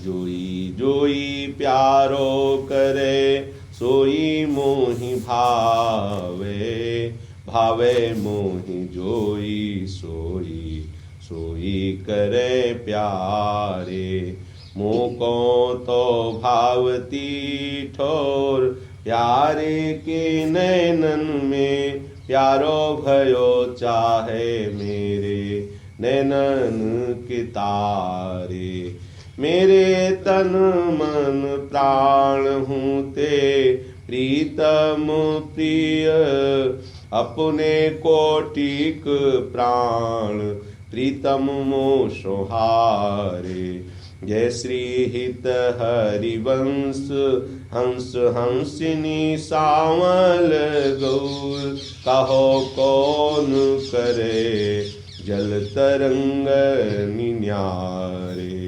जोई जोई प्यारो करे, सोई मोहि भावे। भावे मोहि जोई सोई, सोई करे प्यारे। मोको तो भावती ठोर, प्यारे के नैनन में। प्यारो भयो चाहे मेरे नैनन के तारे। मेरे तन मन प्राण हूँ ते प्रीतम प्रिय, अपने कोटिक प्राण प्रीतम मो सोहारे। जय श्री हित हरिवंश, हंस हंसिनी सावल गौर। कहो कौन करे, जल तरंग निन्यारे।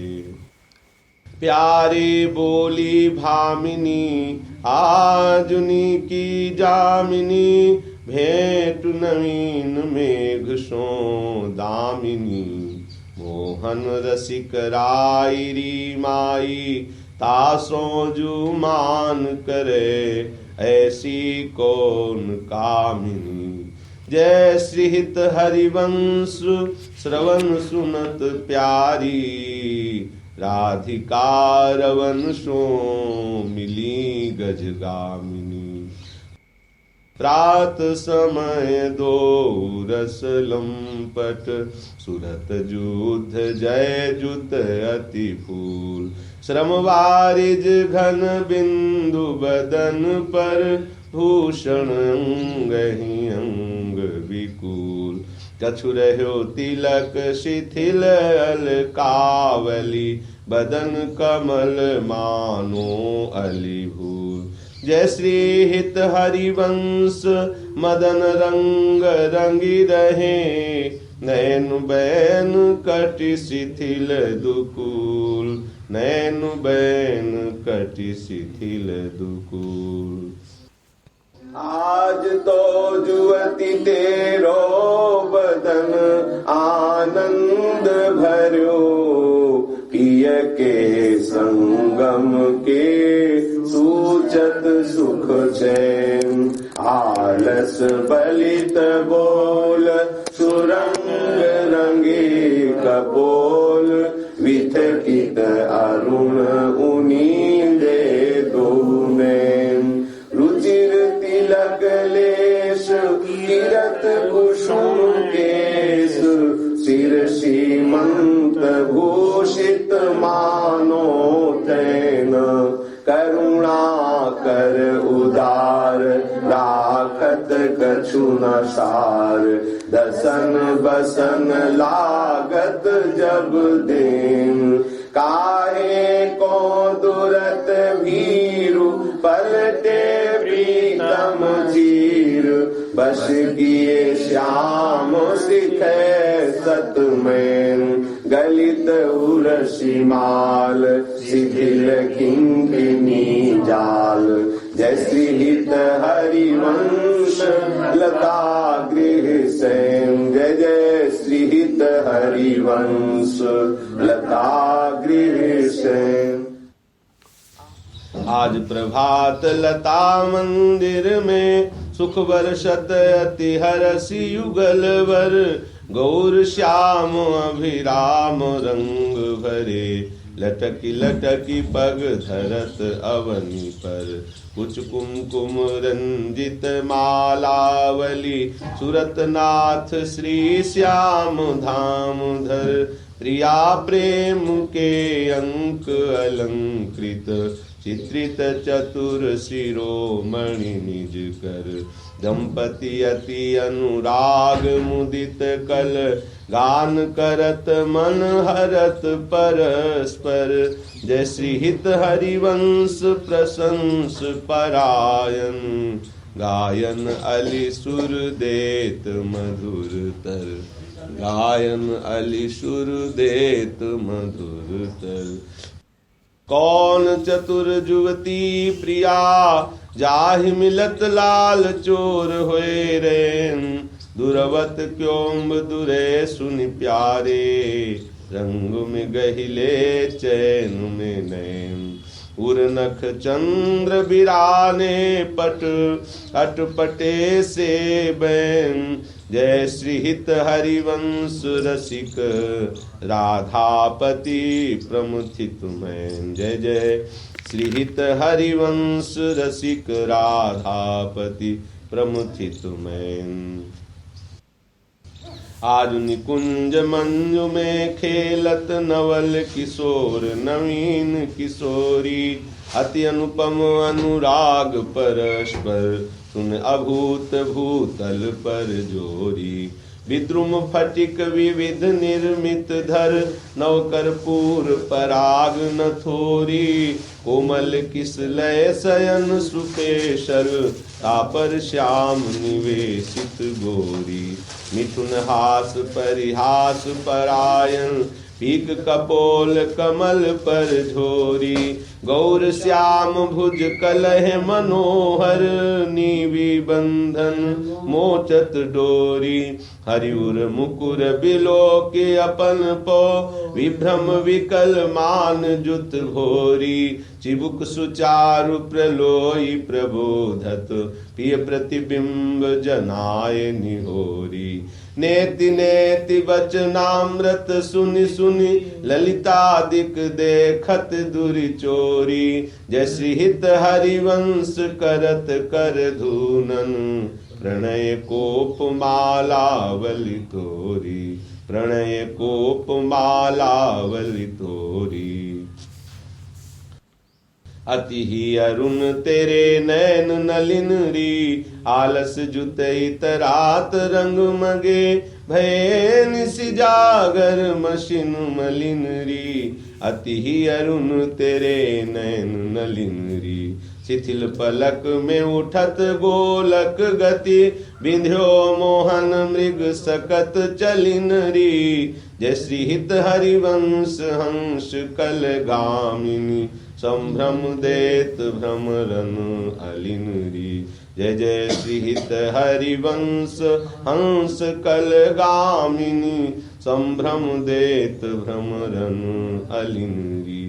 प्यारी बोली भामिनी, आजुनी की जामिनी। भेंट नवीन मेघ सो दामिनी। मोहन रसिक रायरी माई, तासों जुमान करे। ऐसी कौन कामिनी। जय श्री हित हरिवंश, श्रवण सुनत प्यारी। राधिका रवन सो मिली गजगामिनी। प्रात समय दो रस लंपट, सुरत युद्ध जय जुत अति फूल। श्रम वारिज घन बिंदु बदन पर, भूषण अंग ही अंग विकूल। कछु रह्यो तिलक शिथिल अलकावली, बदन कमल मानो अली भूल। जय श्री हित हरिवंश, मदन रंग रंगी रहे। नैन बैन कटि शिथिल दुकूल, नैन बैन कटि शिथिल दुकूल। आज तो जुवती तेरो बदन आनंद भर्यो, पिय के संगम के सूचत सुख चैन। आलस बलित बोल, सुरंग रंगी कपोल। विथकित अरुण उनींदे दो नैन। रुचिर तिलक लेश, किरत कुसुम केश। सिर सीमंत भूषित मानो तैन। करुणा कर उदार, राखत कछु न सार। दसन बसन लागत जब देन। काहे को दुरत भीरु, पलटे प्रीतम चीर। बस किए श्याम सिखे सतमैन। गलित उर्वशी माल, शिथिल किंकिनी जाल। जय श्री हित हरिवंश, लता गृह सेन। जय जय श्री हित हरिवंश, लता गृह सेन। आज प्रभात लता मंदिर में, सुख बरसत अति हरसि युगल वर। गौर श्याम अभिराम रंग भरे, लटकी लटकी पग धरत अवनी पर। कुछ कुमकुम रंजित मालावली, सुरत नाथ श्री श्याम धाम धर। प्रिया प्रेम के अंक अलंकृत, चित्रित चतुर शिरोमणि निज कर। दंपति अति अनुराग मुदित कल, गान करत मन हरत परस्पर। जय श्री हित हरिवंश प्रशंस परायण, गायन अली सुर देत मधुर तर। गायन अली सुर देत मधुर तर। कौन चतुर जुवती प्रिया, जाहि मिलत लाल चोर होए रे। दुरवत क्यों दुरे सुनि प्यारे, रंग में गहिले चैन में नैन। उर नख चंद्र बिराने पट अटपटे से बैन। जय श्री हित हरिवंश रसिक राधापति प्रमुथित मैन। जय जय श्री हित हरिवंश रसिक राधापति प्रमुथित मैन। आज निकुंज मंजु में खेलत नवल किशोर नवीन किशोरी। अति अनुपम अनुराग परस्पर सुन अभूत भूतल पर जोरी। विद्रुम फटिक विविध निर्मित धर नव कर्पूर पराग न थोरी। कोमल किसलय शयन सुपेशर तापर श्याम निवेशित गोरी। मिथुन हास परिहास परायण पीक कपोल कमल पर झोरी। गौर श्याम भुज कलह मनोहर नीवी बंधन मोचत डोरी। हरिउर मुकुर बिलो के अपन पो विभ्रम विकल मान जुत भोरी। चिबुक सुचारु प्रलोई प्रबोधत पिय प्रतिबिंब जनाय निहोरी। नेति नेति वचनामृत सुनि सुनि ललितादिक देखत दुरि चोरी। जय श्री हित हरिवंश करत कर धूनन प्रणय कोप मालावली तोरी। प्रणय कोप मालावली तोरी। अति ही अरुण तेरे नैन नलिन री। आलस जुतई तरात रंग मगे भय निसि जागर मशिन मलिन री। अति ही अरुण तेरे नैन नलिन री। शिथिल पलक में उठत गोलक गति विंध्यो मोहन मृग सकत चलिन री। जय श्री हित हरिवंश हंस कल गामिनी संभ्रम देत भ्रमरन अलिन री। जय जय श्री हित हरिवंश हंस कल गामिनी संभ्रम देत भ्रमरन अलिन री।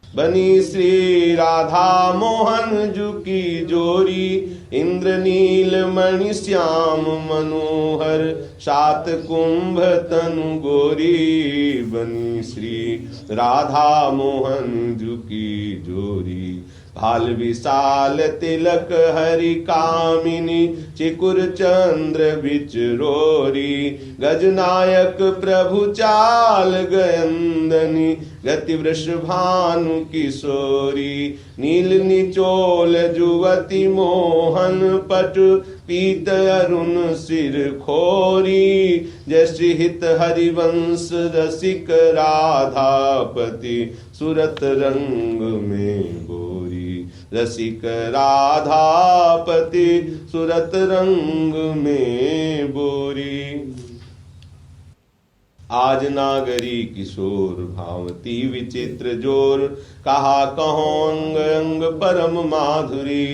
बनी श्री राधा मोहन जुकी जोरी। इंद्रनील मणि श्याम मनोहर सात कुंभ तनु गोरी। बनी श्री राधा मोहन जुकी जोरी। भाल विशाल तिलक हरि कामिनी चिकुर चंद्र बिचरोरी। गजनायक प्रभु चाल गयंदनी गति वृषभानु किशोरी। नील निचोल जुवती मोहन पट पीत अरुण सिर खोरी। जय श्री हित हरिवंश रसिक राधापति सुरत रंग में गोरी। रसिक राधापति सुरत रंग में बोरी। आज नागरी किशोर भावती विचित्र जोर। कहा कहो अंग अंग परम माधुरी।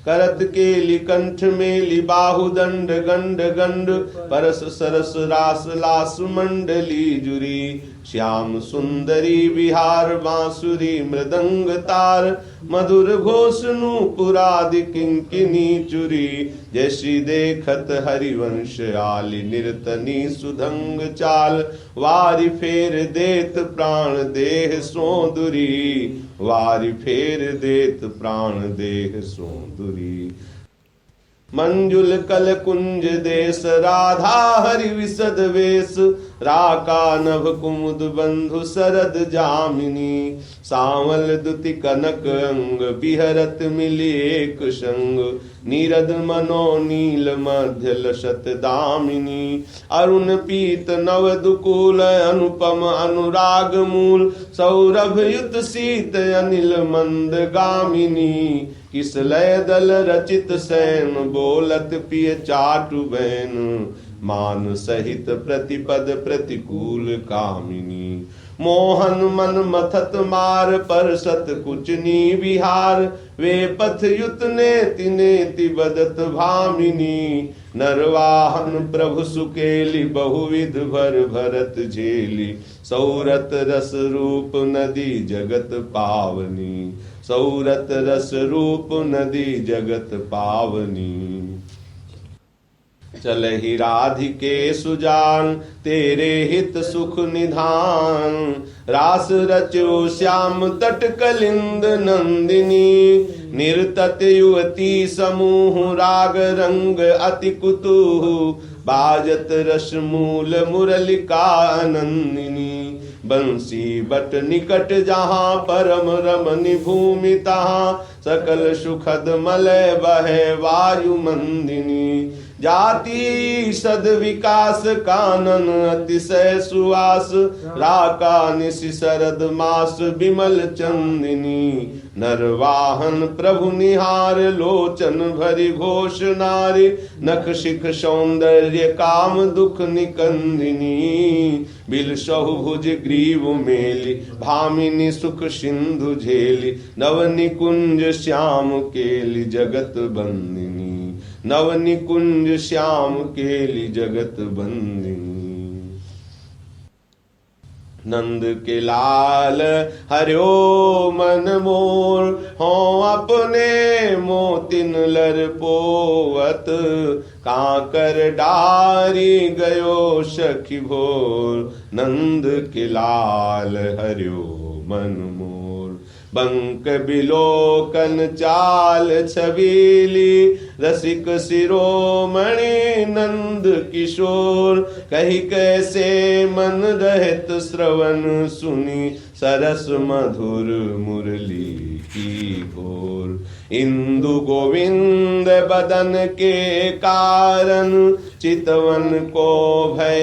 करत केली कंठ मेली बाहुदंड गंड गंड। परस सरस रास लास मंडली जुरी। श्याम सुंदरी विहार बांसुरी मृदंग तार। मधुर घोष नूपुरादि किंकिनी चुरी। जय श्री देखत हरिवंश आली निरतनी सुधंग चाल। वारि फेर देत प्राण देह सोंदुरी। वारि फेर देत प्राण देह सोंदुरी। मंजुल कल कुंज देश राधा हरि विशद वेश। राका नभ कुमुद बंधु शरद जामिनी। सांवल दुति कनक अंग बिहरत मिली एक संग। नीरद मनो नील मध्य लसत दामिनी। अरुण पीत नव दुकूल अनुपम अनुराग मूल। सौरभ युत शीत अनिल मंद गामिनी। किस लय दल रचित सैन बोलत पिय चाटु बैन। मान सहित प्रतिपद प्रतिकूल कामिनी। मोहन मन मथत मार पर सत कुचनी विहार वे पथ युत ने तिनेति बदत भामिनी नरवाहन प्रभु सुकेली बहुविध भर भरत झेली सौरत रस रूप नदी जगत पावनी सौरत रस रूप नदी जगत पावनी चलहि राधिके सुजान तेरे हित सुख निधान रास रचो श्याम तट कलिंद नंदिनी निर्तत युवती समूह राग रंग अति कुतूह बाजत रस मूल मुरलिका नंदिनी बंसी बट निकट जहाँ परम रमनी भूमि तहाँ सकल सुखद मलय बहे वायु मंदिनी जाति सद विकास कानन अतिशय सुवास राका निशि शरद मास विमल चंदिनी नरवाहन प्रभु निहार लोचन भरि घोष नारी नख शिख सौंदर्य काम दुख निकंदिनी बिल सहु भुज ग्रीव मेली भामिनी सुख सिंधु झेली नव निकुंज श्याम केली जगत बंदिनी नव निकुंज श्याम केली जगत बंदिनी नंद के लाल हरियो मन मोर हों अपने मोतिन लर पोवत कांकर डारी गयो सखी भोर नंद के लाल हरियो मन मोर बंक बिलोकन चाल छबीली रसिक शिरोमणि नंद किशोर कही कैसे मन रहत श्रवण सुनी सरस मधुर मुरली की घोर इंदु गोविंद बदन के कारण चितवन को भय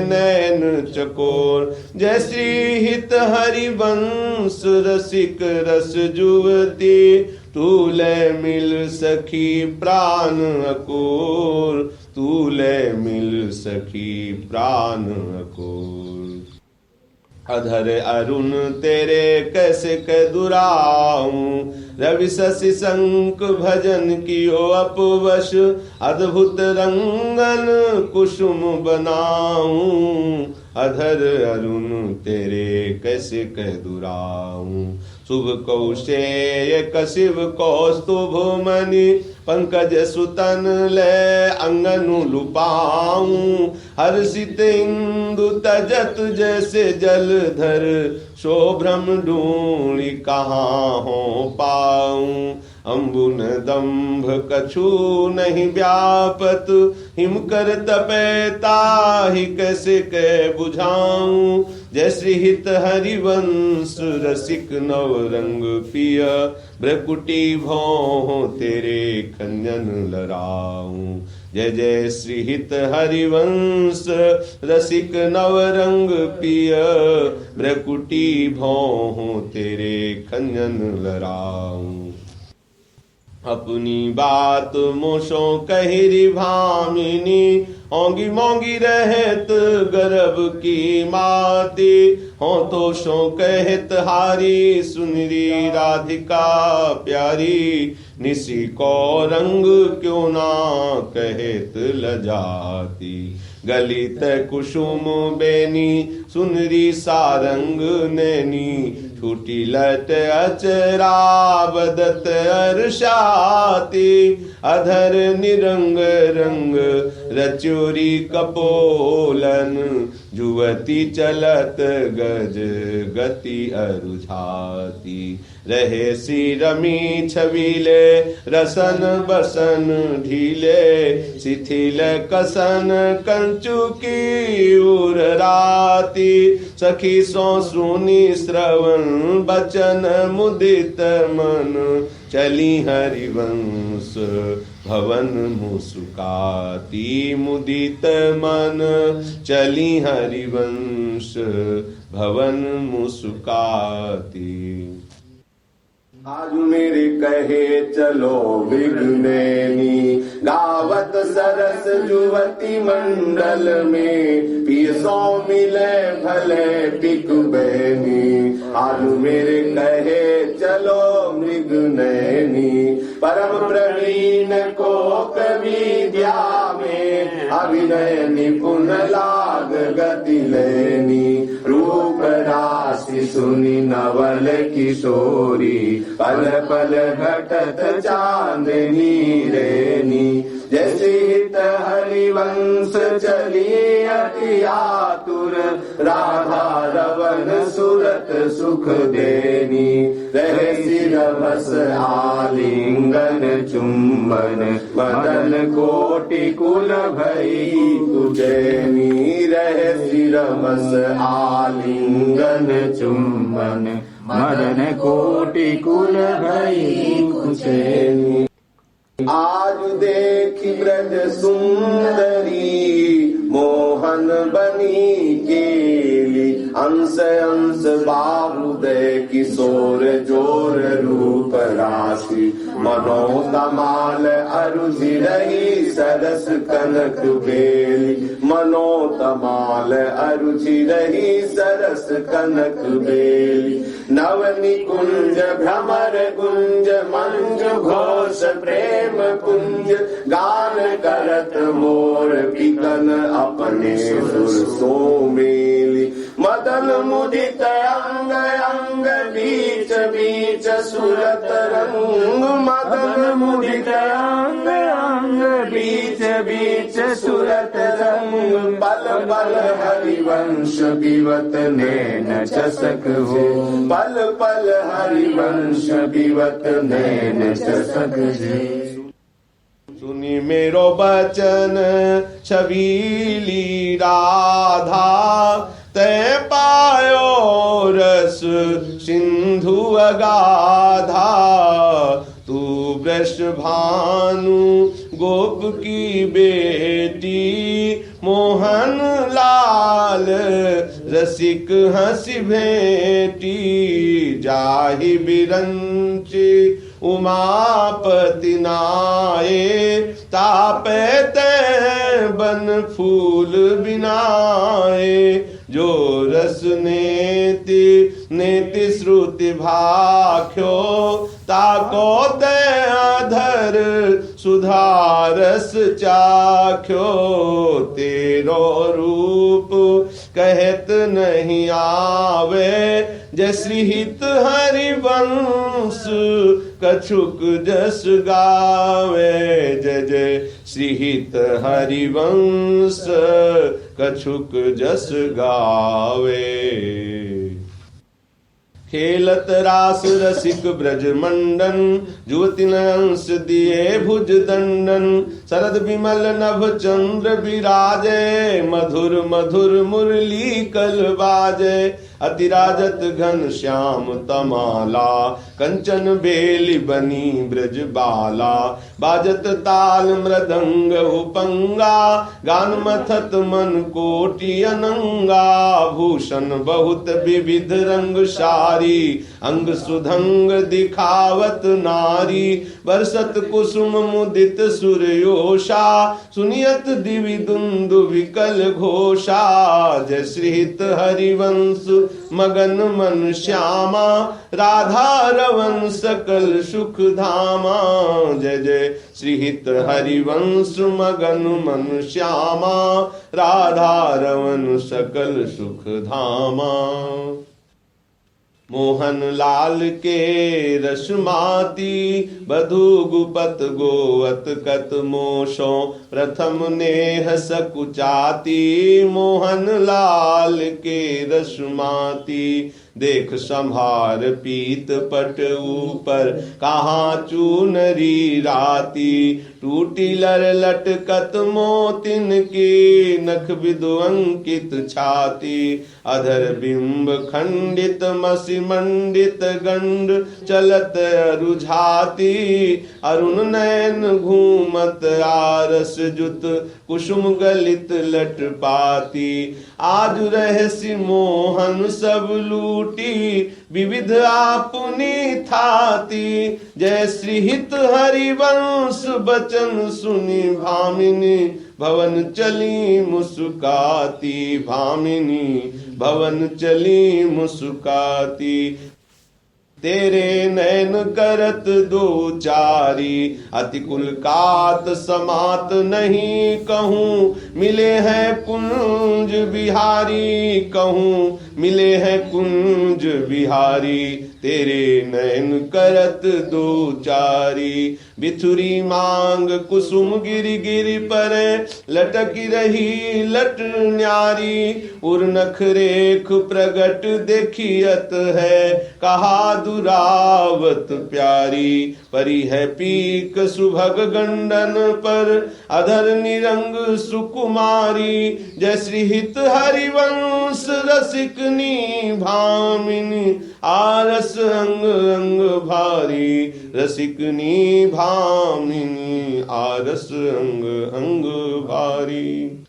नैन चकोर जय श्री हित हरिवंश रसिक रस जुवती तूले मिल सखी प्राण अकोर तूले मिल सखी प्राण अकोर अधर अरुण तेरे कैसे कह दुराऊं रवि शशि शंख भजन कियो अपवश अद्भुत रंगन कुसुम बनाऊं अधर अरुण तेरे कैसे कह दुराऊं शुभ कौशेय कशिव कौस्तुभ मणि पंकज सुतन ले अंगनु लुपाऊं हर्षित इंदु तजत जैसे जलधर शोभ्रम ढूंढी कहाँ हो पाऊं अम्बुन दंभ कछु नहीं व्यापत हिम कर तपेता ही कैसे कह बुझाऊं जय श्री हित हरिवंश रसिक नव रंग पिय भ्रकुटी भौं तेरे खंजन लराऊं जय जय श्री हित हरिवंश रसिक नव रंग पिय भ्रकुटी भौं तेरे खंजन लराऊं अपनी बात मोशो कहिरी भामिनी ओंगी मोंगी रहत गर्भ की माती हो तो शो कहत हारी सुनरी राधिका प्यारी निसी को रंग क्यों ना कहत लजाती गलित कुसुम बेनी सुनरी सारंग नैनी छूटी लट अचरा बदत अरशाती अधर निरंग रंग रचोरी कपोलन जुवती चलत गज गति अरुझाती रहे सी रमी छबीले रसन बसन ढीले शिथिल कसन कंचु की उर राती सखी सो सुनी श्रवण बचन मुदित मन चली हरिवंश भवन मुस्काती मुदित मन चली हरिवंश भवन मुस्काती आज मेरे कहे चलो विघ्नेनी, गावत सरस जुवती मंडल में, पियसों मिले भले पिक बहनी। आज मेरे कहे चलो मृगनयनी, परम प्रवीण को विद्या में, अभिनय निपुण लाग गति लेनी। रूप राशि सुनी नवल किशोरी, पल पल घटत चांदनी रेनी। जैसे हित हरिवंश चली अति आतुर, राधा रवन सुरत सुख देनी। रहे सिर बस आलिंगन चुंबन, मदन कोटि कुल भई कुजैनी। रहे सिर बस आलिंगन चुंबन, मदन कोटि कुल भई कुजैनी। आज देखी ब्रज सुंदरी, मोहन बनी केली। अंश अंश बाहुदय किशोर जोर रूप राशि, मनोतमाल अरुझि रही सरस कनक बेली। मनोतमाल अरुझि रही सरस कनक बेली। नव निकुंज भ्रमर गुंज, मंज घोष प्रेम कुंज। गान करत मोर पिकन अपने सुर सो मेली। मदन मुदित अंग अंग बीच बीच सुरत रंग। मदन मुदित अंग अंग बीच बीच सुरत रंग। पल पल हरिवंश विवत नैन चसक हो, पल पल हरिवंश विवत नैन चसक हो। सुनी मेरो बचन छबीली राधा, तै पायो रस सिंधु अगाधा। तू वृषभानु गोप की बेटी, मोहन लाल रसिक हंसी भेटी। जाहि बिरंची उमापति नाये, तापे तै बन फूल बिनाए। जो रस नेति नेति श्रुति भाख्यो, ताको तै अधर सुधारस चाख्यो। तेरो रूप कहत नहीं आवे, जैसी हित हरिवंश कछुक जस गावे। जय जय श्री हित हरिवंश कछुक जस गावे। खेलत रास रसिक ब्रज मंडन, जुवति अंश दिए भुज दंडन। शरद विमल नभ चंद्र विराजे, मधुर मधुर मुरली कल बाजे। अतिराजत घन श्याम तमाला, कंचन बेली बनी ब्रज बाला। बाजत ताल मृदंग उपंगा, गान मथत मन कोटि अनंगा। भूषण बहुत विविध रंग सारी, अंग सुधंग दिखावत नारी। बरसत कुसुम मुदित सूर्योषा, सुनियत दिवि दुंदु विकल घोषा। जय श्री हित हरिवंश मगन मन श्यामा, राधा रवन सकल सुख धामा। जय जय श्री हित हरिवंश मगन मन श्यामा, राधा रवन सकल सुख धामा। मोहन लाल के रसमाती, बधु गुपत गोवत कत मोशो। प्रथम नेह सकुचाती, मोहन लाल के रसमाती। देख संभार पीत पट ऊपर, कहाँ चूनरी राती। टूटी लर लटकत मोतिन की, नख बिदु अंकित छाती। अधर बिंब खंडित मसी मंडित गंड, चलत रुझाती। अरुण नयन घूमत आरस जुत, कुसुम गलित लट पाती। आज रहसि मोहन सब लूट छूटी विविध आपुनी थाती। जय श्री हित हरिवंश बचन सुनी भामिनी भवन चली मुस्काती। भामिनी भवन चली मुस्काती। तेरे नैन करत दो चारी अति कुल कात समात नहीं कहूँ। मिले हैं कुंज बिहारी कहूँ मिले हैं कुंज बिहारी। तेरे नैन करत दो चारी। बिथुरी मांग कुसुम गिरि गिरि पर लटकी रही लट न्यारी। उर नख रेख प्रगट देखियत है कहा दुरावत प्यारी। परी है पीक सुभग गंडन पर अधर निरंग सुकुमारी। जय श्री हित हरिवंश रसिकनी भामिनी आरस अंग अंग भारी। रसिकनी भामिनी आरस अंग अंग भारी।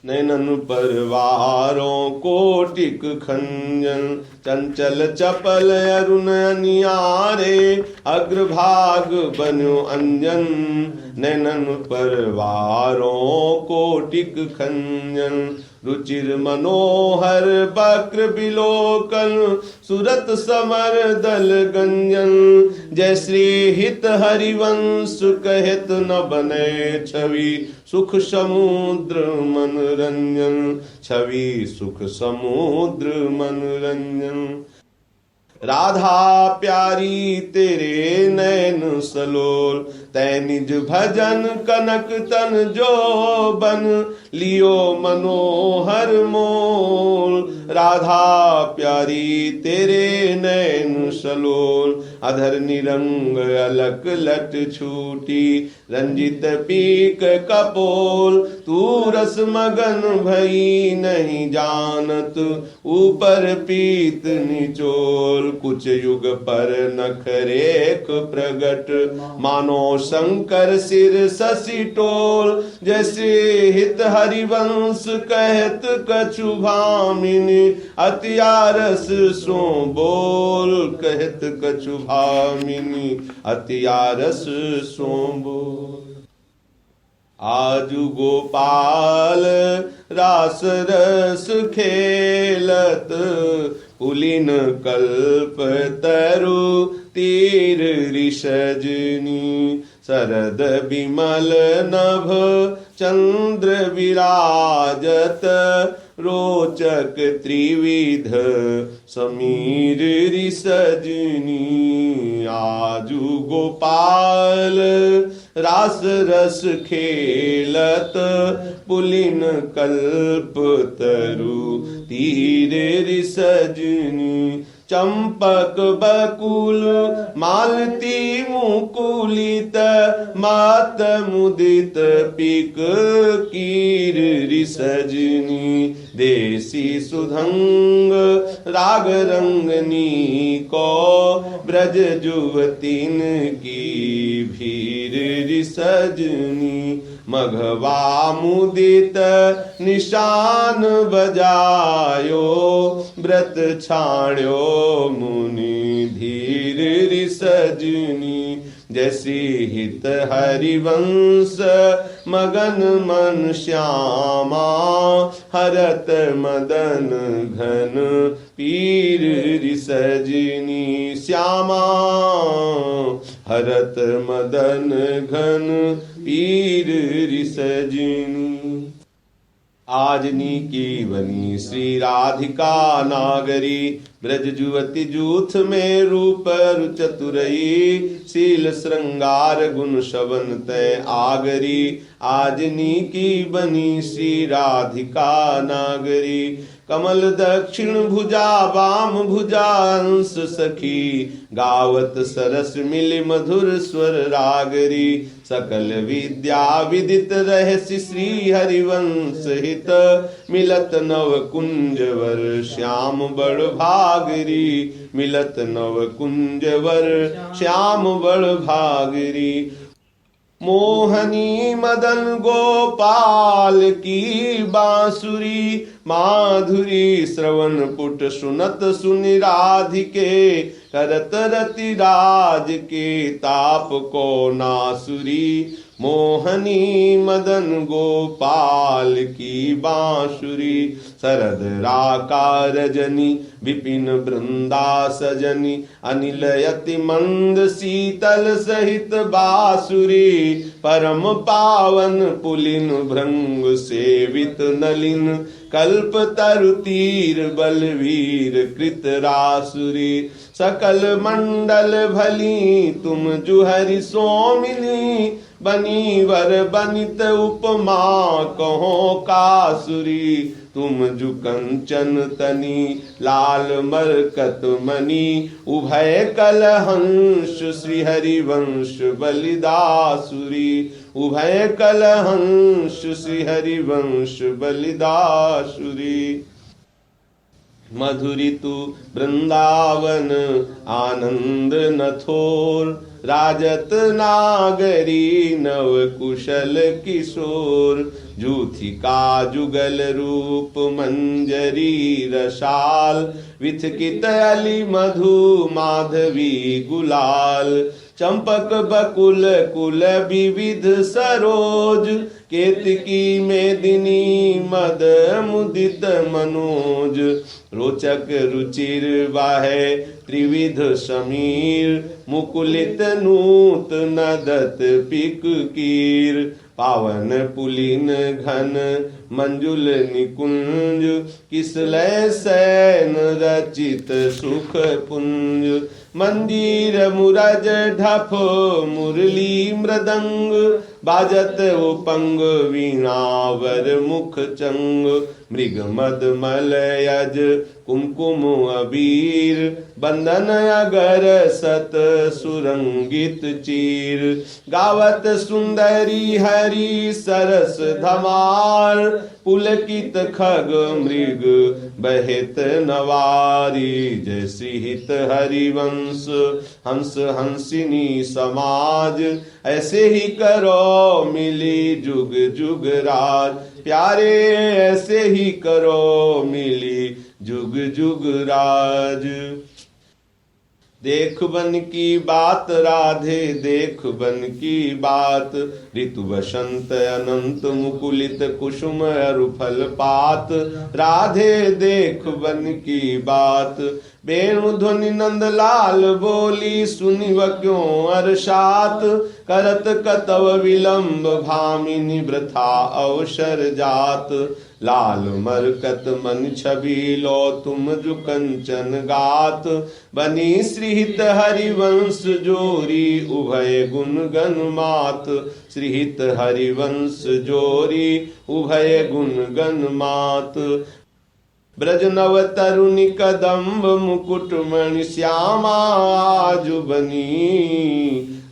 नैनन परवारों कोटिक खंजन चंचल चपल अरुण अनियारे। अग्रभाग बन्यो अंजन नैनन परवारों कोटिक खंजन। रुचिर मनोहर वक्र बिलोकन सुरत समर दल गंजन। जय श्री हित हरिवंश कहत न बने छवि सुख समुद्र मनोरंजन। छवि सुख समुद्र मनोरंजन। राधा प्यारी तेरे नैन सलोल तै निज भजन कनक तन जो बन लियो मनोहर मोल। राधा प्यारी तेरे नैन सलोल अधर निरंग अलक लट छूटी। रंजित पीक कपोल तू रस मगन भई नहीं जानत ऊपर पीत निचोल। कुछ युग पर नख रेख प्रगट मानो शंकर सिर शशि टोल। जैसे हित हरिवंश कहत कछु भामिनी अतियारस सो बोल। कहत कछु भामिनी अतियारस सो बोल। आजु गोपाल रास रस खेलत पुलिन कल्प तरु तीर ऋषजनी। शरद विमल नभ चंद्र विराजत रोचक त्रिविध समीर ऋषजनी। आजु गोपाल रास रस खेलत पुलिन कल्प तरु तीर ऋषजनी। चंपक बकुल मालती मुकुलित मात मुदित पिक कीर ऋषजनी। देसी सुधंग राग रंगनी को ब्रज जुवतीन की भीर ऋषजनी। मघवा मुदित निशान बजायो व्रत छाण्यो मुनि धीर ऋषजनी। जैसी हित हरिवंश मगन मन श्यामा हरत मदन घन पीर ऋषजनी। श्यामा हरत मदन घन पीर ऋषजनी। आजनी की बनी श्री राधिका नागरी। ब्रज जुवती जूथ में रूप चतुरई। शील श्रृंगार गुण शवन तय आगरी। आजनी की बनी श्री राधिका नागरी। कमल दक्षिण भुजा वाम भुजा अंश सखी। गावत सरस मिल मधुर स्वर रागरी। सकल विद्या विदित रहस्य श्री हरिवंश हित। मिलत नव कुंजवर श्याम बड़ भागरी। मिलत नव कुंजवर श्याम बड़ भागरी। मोहनी मदन गोपाल की बांसुरी माधुरी श्रवण पुट सुनत सुनि राधिके करत रति राज के ताप को नासुरी मोहनी मदन गोपाल की बांसुरी शरद राका रजनी विपिन वृंदा सजनी अनिल यति मंद शीतल सहित बासुरी परम पावन पुलिन भृंग सेवित नलिन कल्प तरु तीर बलवीर कृत रासुरी सकल मंडल भली तुम जुहरि सोमिनी बनी वर बनित उपमा कहो कासुरी तुम जु कंचन तनी लाल मरकत मणि उभय कल हंस श्री हरिवंश बलिदासुरी उभय कल हंस श्री हरिवंश बलिदासुरी मधुरितु वृंदावन आनंद नथोर राजत नागरी नव कुशल किशोर जूथिका जुगल रूप मंजरी रसाल विथकित अली मधु माधवी गुलाल चंपक बकुल कुल विविध सरोज केतकी मेदिनी मद मुदित मनोज रोचक रुचिर वाहे त्रिविध समीर मुकुलित नूत नदत पिक कीर पावन पुलिन घन मंजुल निकुंज किसलय सैन रचित सुख पुंज मंदिर मुरज ढफ मुरली मृदंग बाजत उपंग वीणावर मुख चंग मृग मद मलयज कुमकुम अबीर बंदन अगर सत सुरंगित चीर गावत सुंदरी हरि सरस धमार पुलकित खग मृग बहित नवारी जैसी हित हरिवंश हंस हंसिनी समाज ऐसे ही करो मिली जुग जुग राज प्यारे ऐसे ही करो मिली जुग जुग राज देख बन की बात राधे देख बन की बात ऋतु बसंत अनंत मुकुलित कुसुम अरुफल पात राधे देख बन की बात वेणु ध्वनि नंद लाल बोली सुनि व क्यों अरसात करत कतव विलंब भामिनी वृथा अवसर जात लाल मरकत मन छवि लो तुम जु कंचन गात बनी श्रीहित हरिवंश जोरी उभय गुण गण मात श्रीहित हरिवंश जोरी उभय गुण गण मात ब्रज नव तरुणी कदम्ब मुकुट मणि श्यामा आजु बनी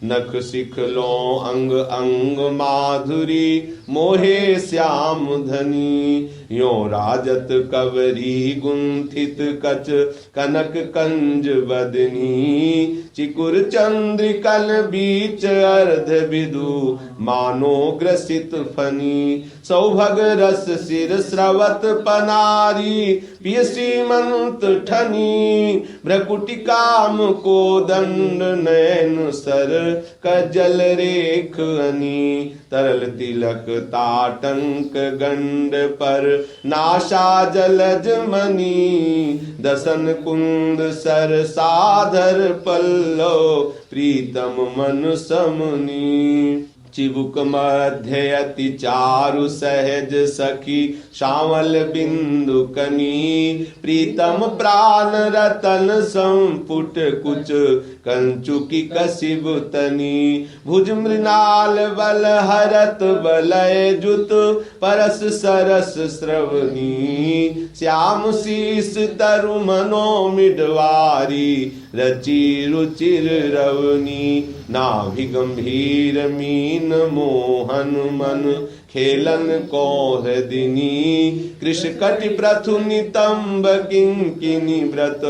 नख सिख लो अंग अंग माधुरी मोहे श्याम धनी यो राजत कवरी गुंथित कच कनक कंज बदनी चिकुर चंद्रिकल बीच अर्ध विदु मानो ग्रसित फनी सौभग रस सिर स्रवत पनारी पिय श्रीमंत ठनी भ्रकुटी काम को दंड नैन सर कजल रेख अनी तरल तिलक ताटंक गंड पर नाशा जलज मणि दसन कुंद सर साधर पल्लो प्रीतम मन समनी चिबुक मध्य अति चारु सहज सखी श्यामल बिंदु कनी प्रीतम प्राण रतन संपुट कुच कंचुकी कसिब तनी भुज मृणाल बल हरत बलय जुत परस सरस श्रवणी श्याम शीस तरु मनो मिडवारी रचि रुचिर रवनी नाभि गंभीर मीन मोहन मन खेलन कौहदिनी कृष्ण कटि प्रथु नितंब किंकिनी व्रत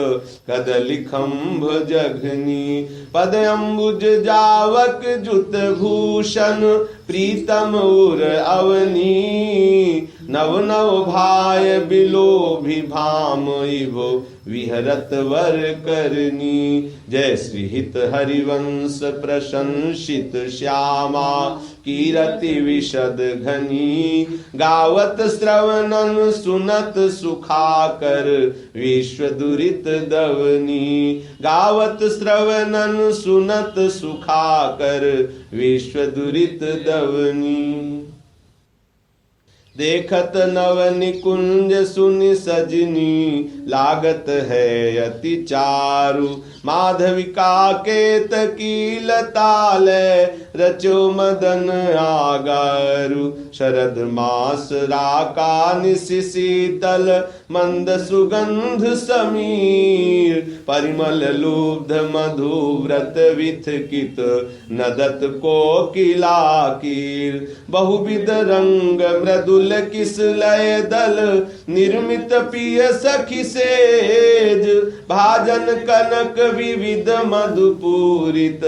कदली खंभ जघनी पद अम्बुज जावक जुत भूषण प्रीतम उर अवनी नव नव भाय बिलोभी भाम इभो विहरत वर करनी। जय श्री हित हरिवंश प्रशंसित श्यामा कीरति विशद घनी। गावत श्रवणन सुनत सुखाकर विश्व दुरित दवनी। गावत श्रवणन सुनत सुखाकर विश्व दुरित दवनी। देखत नव निकुंज सुनि सजनी लागत है अति चारु। माधविका केत की लताल रचो मदन आगारु। शरद मास राका निशि शीतल मंद सुगंध समीर। परिमल लुब्ध मधु व्रत विथकित नदत कोकिला कीर। बहुविध रंग मृदुल किस लय दल निर्मित पिय सखी सेज। भाजन कनक विविध मधुपूरित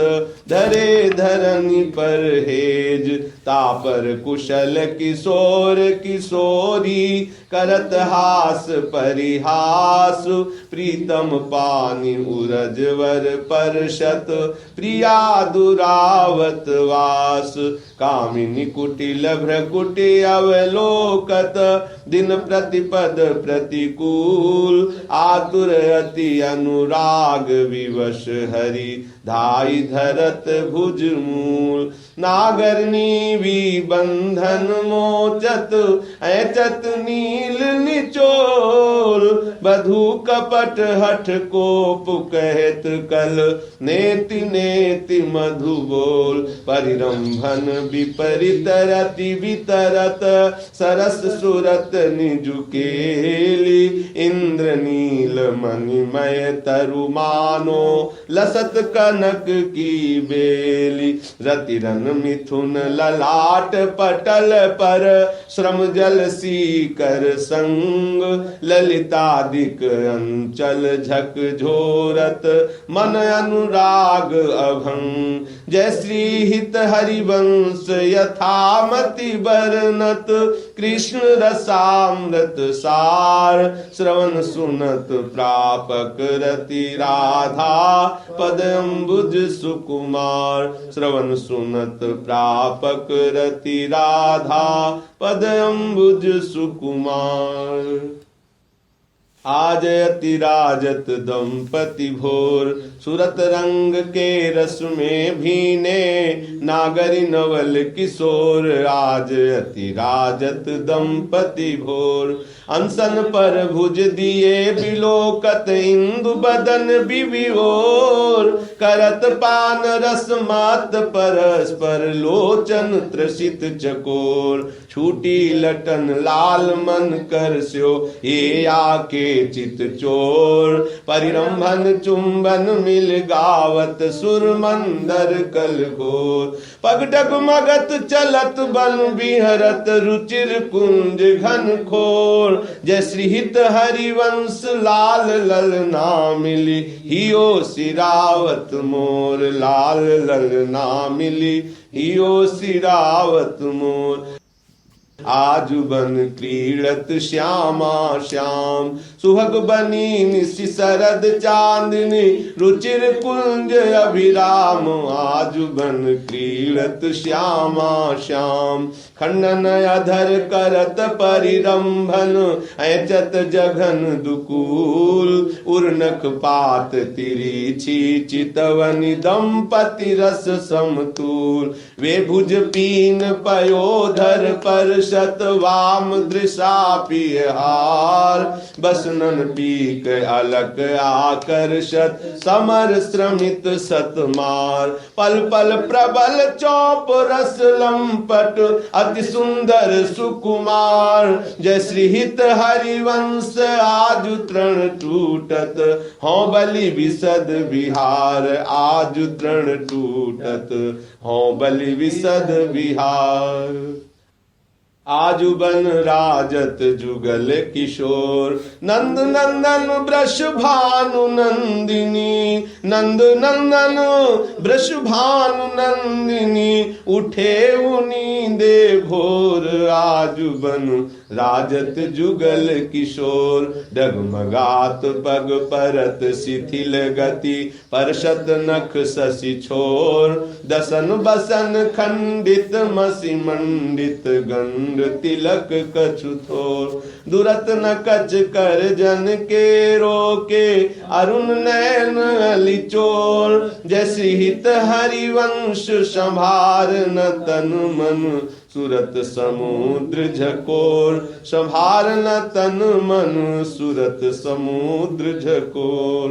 धरे धरनी पर हेज। तापर कुशल किशोर किशोरी करत हास परिहास। प्रीतम पानी उरजवर परशत प्रिया दुरावत वास। कामिनी कुटिल भ्रकुटि अवलोकत दिन प्रतिपद प्रतिकूल। आतुर अति अनुराग विवश हरि धाई धरत भुज मूल। नागरनी भी बंधन मोचत ऐचत नील निचोल। बधु कपट हठ कोप कहत कल नेति नेति मधु बोल। परिरंभन विपरीत रति वितरत सरस सुरत निजुकेली। इंद्र नील मणिमय तरु मानो लसत कनक की बेली। रतिरन मिथुन ललाट पटल पर श्रम जल सीकर संग। ललितादिक अंचल झक झोरत मन अनुराग अभंग। जय श्री हित हरिवंश यथामति बरनत कृष्ण रसामृत सार। श्रवण सुनत प्रापक रति राधा पद अम्बुज सुकुमार। श्रवण सुनत प्रापक रति राधा पद अम्बुज सुकुमार। आज अति राजत दंपति भोर सुरत रंग के रस में भीने। नागरी नवल किशोर आज अति राजत दंपति भोर। अनसन पर भुज दिए बिलोकत इंदु बदन विविओर। करत पान रस मात परस्पर लोचन त्रसित चकोर। छूटी लटन लाल मन कर स्यो ये आके चित चोर। परिरंभन चुंबन मिल गावत सुर मंदर कल घोर। पग डगमगत चलत बन बिहरत रुचिर कुंज घन खोर। जय श्री हित हरिवंश लाल ललना मिली हियो सिरावत मोर। लाल ललना मिली हियो सिरावत मोर। आजु बन क्रीड़त श्यामा श्याम सुहाग बनी निशि शरद चांदनी। रुचिर कुंज अभिराम आजु बन क्रीड़त श्यामा श्याम। खंडन अधर करत परिरंभन ऐचत जघन दुकूल। उर्नक पात तिरिछी चितवनि दंपति रस समतूल। वे भुज पीन पयोधर पर शत वाम दृशा पियहार। बसनन पीक अलक आकर्षत समर श्रमित सतमार। पल पल प्रबल चौप रस लंपट अति सुंदर सुकुमार। जय श्री हित हरिवंश आजु तृण टूटत हों बलि विशद विहार। आजु तृण टूटत हों बलि विशद विहार। आजु बन राजत जुगल किशोर। नंद नंदन वृष भानु नंदिनी, नंद नंदन वृष भानु नंदिनी, उठे नींदे भोर आजु बन राजत जुगल किशोर। डगमगात पग परत शिथिल गति, परशत नख शशि छोर। दसन बसन खंडित मसी मंडित, गंड तिलक कछु थोर। दुरत न कच कर जन के रोके, अरुण नैन अली चोर। जैसी हित हरिवंश संभार न तन मन, सुरत समुद्र झकोर। संभार न तन मन, सुरत समुद्र झकोर।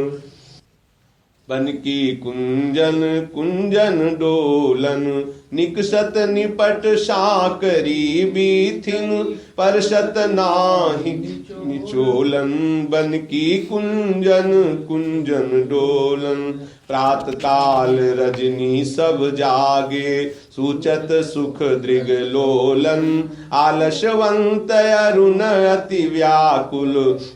बन की कुंजन कुंजन डोलन, निकसत निपट साकरी बीथिन। परसत नाही निचोलन, बन की कुंजन कुंजन डोलन। प्रात काल रजनी सब जागे, सूचत सुख दृग लोलन। आलसवंत अरुण अति व्याकुल,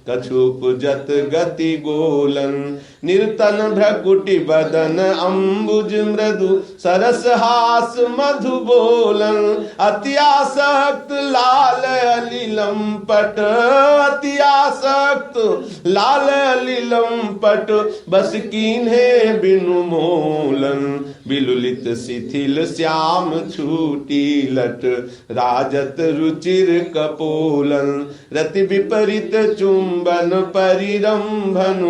कछुपजत गति गोलन। निर्तन भ्रकुटि बदन अम्बुज मृदु, सरस हास मधु बोलन। अति आसक्त लाल अलिलम पट, अति आसक्त लाल अलिलम पट। बस कीन्हे बिनु मोलन, बिलुलित शिथिल श्याम छूटी लट। राजत रुचिर कपोलन, रति विपरीत चुंबन परिरंभन।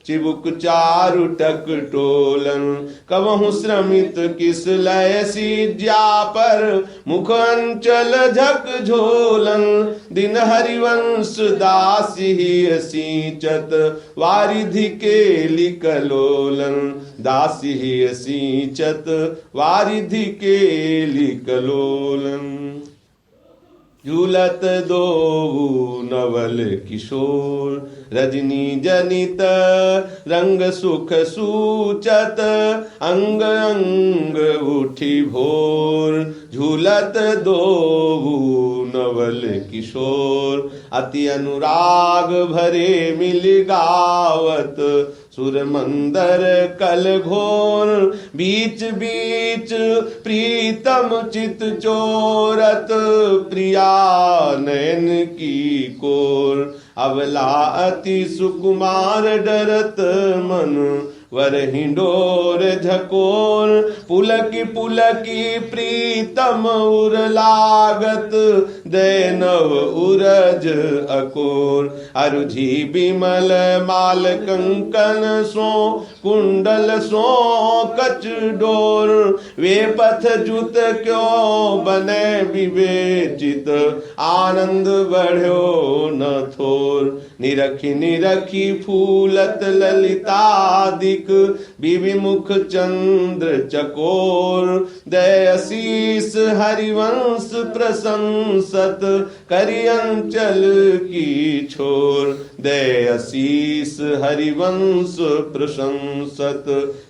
चिबुक चारु टक टोलन, कबहु श्रमित किस लय सीज्या पर। मुख अंचल झक झोलन, दिन हरिवंश दासी सींचत। वारिधि के लिकलोलन, दासी सींचत। वारिधि के लिकलोलन। झूलत दो नवल किशोर, रजनी जनित रंग सुख सूचत। अंग अंग उठी भोर, झूलत दो नवल किशोर। अति अनुराग भरे मिल गावत, सुर मंदर कल घोर। बीच बीच प्रीतम चित चोरत, प्रिया नैन की कोर। अबला अति सुकुमार डरत मन, वर हिंडोर झकोर। पुलकी पुलकी प्रीतम उर लागत, दैनव उरज अकोर। अरुझी बिमल माल कंकन सो, कुंडल सो कच डोर। वे पथ जुत क्यों बने विवेचित, आनंद बढ़्यो न थोर। निरखी निरखी फूलत ललितादिक, विविमुख चंद्र चकोर। दयशीष हरिवंश प्रशंसत, करि अंचल की छोर। दयशीष हरिवंश प्रशंसत,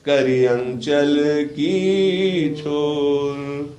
करि अंचल की छोर।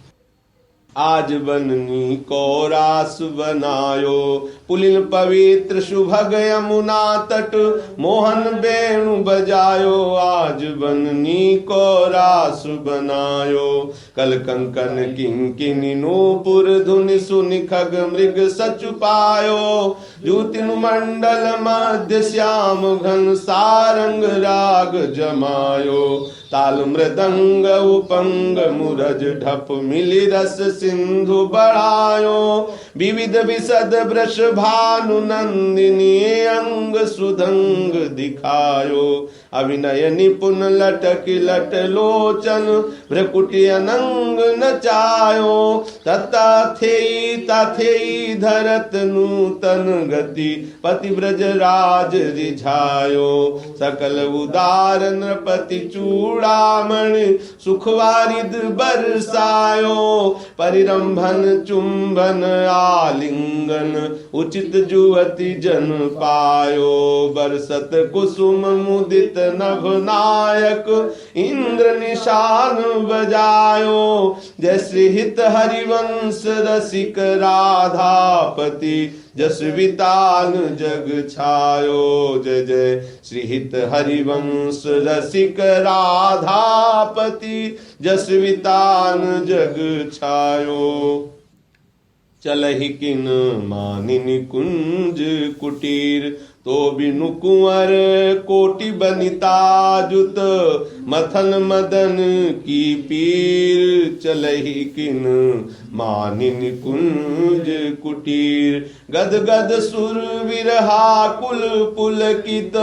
आज बननी को रास बनायो, पुलिन पवित्र सुभग यमुना तट। मोहन वेणु बजायो, आज बननी को रास बनायो। कल कंकन किंकिनी नूपुर धुनि सुनि खग मृग सचु पायो। ज्योतिनु मंडल मध्य श्याम घन सारंग राग जमायो। ताल मृदंग उपंग मुरज ढप मिली रस सिंधु बढ़ायो। विविध विशद वृष भानु नंदिनी अंग सुधंग दिखायो। अभिनय निपुण लटक लट लोचन भ्रकुटी अनंग नचायो। तथेई धरत नूतन गति पति ब्रज राज रिझायो। सकल उदार नृपति चूड़ामणि सुखवारिद बरसायो। परिरंभन चुंबन आलिंगन उचित जुवति जन पायो। बरसत कुसुम मुदित नभ नायक इंद्र निशान बजायो। जय श्री हित हरिवंश रसिक राधापति जस वितान जग छायो। जय जय श्री हित हरिवंश रसिक राधापति जस वितान जग छायो। चलहि किन मानिनि कुंज कुटीर तो बिनु कुंवर कोटि बनिता जुत मथन मदन की पीर। चलहि किन मानिनि कुंज कुटीर गद गद सुर विरहा कुल पुलकित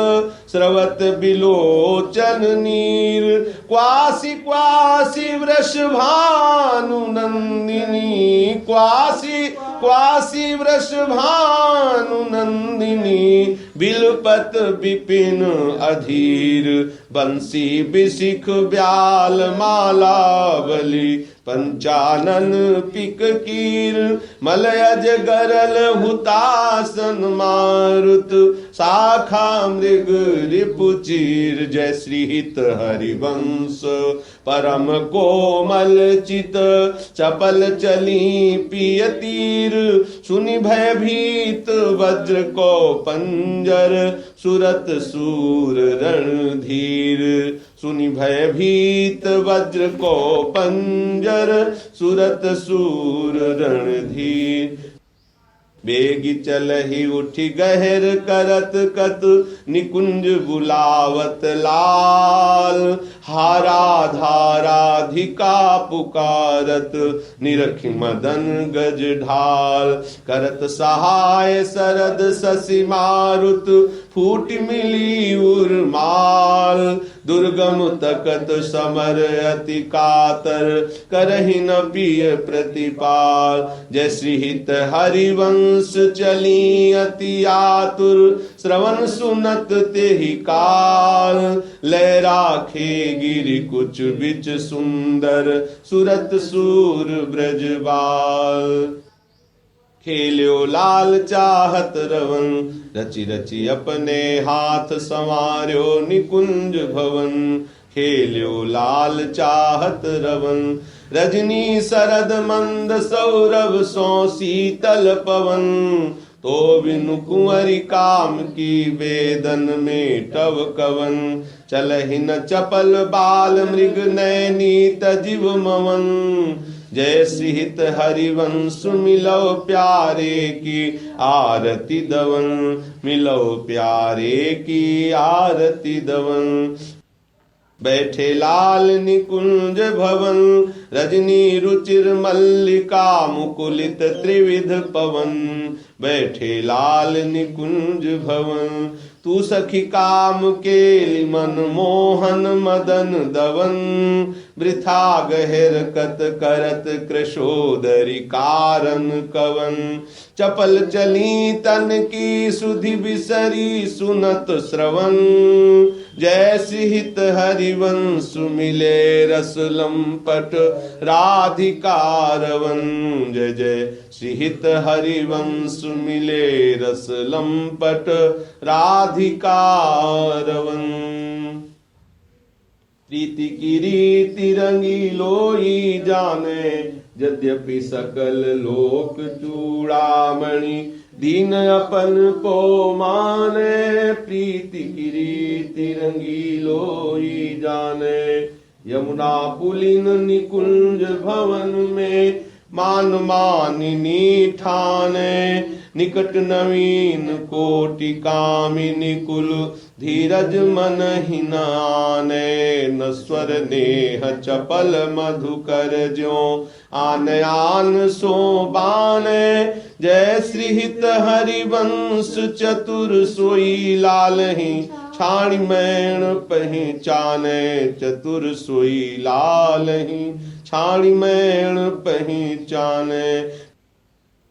स्रवत बिलोचन नीर। क्वासी क्वासी वृषभानु नंदिनी क्वासी क्वासी वृषभानु नंदिनी बिलपत विपिन अधीर। बंसी बिसिख ब्याल मालावली पंचानन पिक कीर। मलयज गरल हुतासन मारुत शाखा मृग रिपुचीर। जय श्री हित हरिवंश परम कोमल चित चपल चली पिय तीर। सुनि भयभीत वज्र को पंजर सुरत सूर रणधीर। सुनि भयभीत वज्र को पंजर सुरत सूर रणधीर। बेगी चलहि उठि गहर करत कत निकुंज बुलावत लाल। हारा धाराधिका पुकारत निरखि मदन गज ढाल। करत सहाय सरद शशि मारुत फूट मिली उर्माल। दुर्गम तकत समर अति कातर करहि न पिय प्रतिपाल। जय श्री हित हरिवंश चली अति आतुर श्रवण सुनत तेहि काल। लय राखे गिरि कुछ बिच सुंदर सुरत सूर ब्रजबाल। खेल्यो लाल चाहत रवन रचि रचि अपने हाथ संवार्यो निकुंज भवन। खेल्यो लाल चाहत रवन रजनी शरद मंद सौरभ सो शीतल पवन। तो बिनु कुंवरी काम की वेदन में टव कवन। चलहि न चपल बाल मृग नैनी तजिव मवन। जय श्री हित हरिवंश मिलो प्यारे की आरती दवन। मिलो प्यारे की आरती दवन। बैठे लाल निकुंज भवन रजनी रुचिर मल्लिका मुकुलित त्रिविध पवन। बैठे लाल निकुंज भवन तू सखी काम केलि मन मोहन मदन दवन। वृथा गहर कत करत कृशोदरी कारण कवन। चपल चली तन की सुधि बिसरी सुनत श्रवण। जय श्री हित हरिवंश मिले रस लंपट राधिकारवन। जय जय श्री हित हरिवंश मिले रस लंपट राधिकारवन। प्रीति की रीति रंगी लोई जाने यद्यपि सकल लोक चूड़ामणि। दीन अपन को माने प्रीति की रीति रंगी लोई जाने। यमुना पुलिन निकुंज भवन में मान मानिनी ठाने। निकट नवीन कोटि कामिनी कुल धीरज मन ही नाने। नस्वर नेह चपल मधुकर ज्यों आन आन सो बाने। जय श्री हित हरिवंश चतुर सोई लालहि छाणी मैण पहचाने। चतुर सोई लालहि छाणी मैण पहचाने।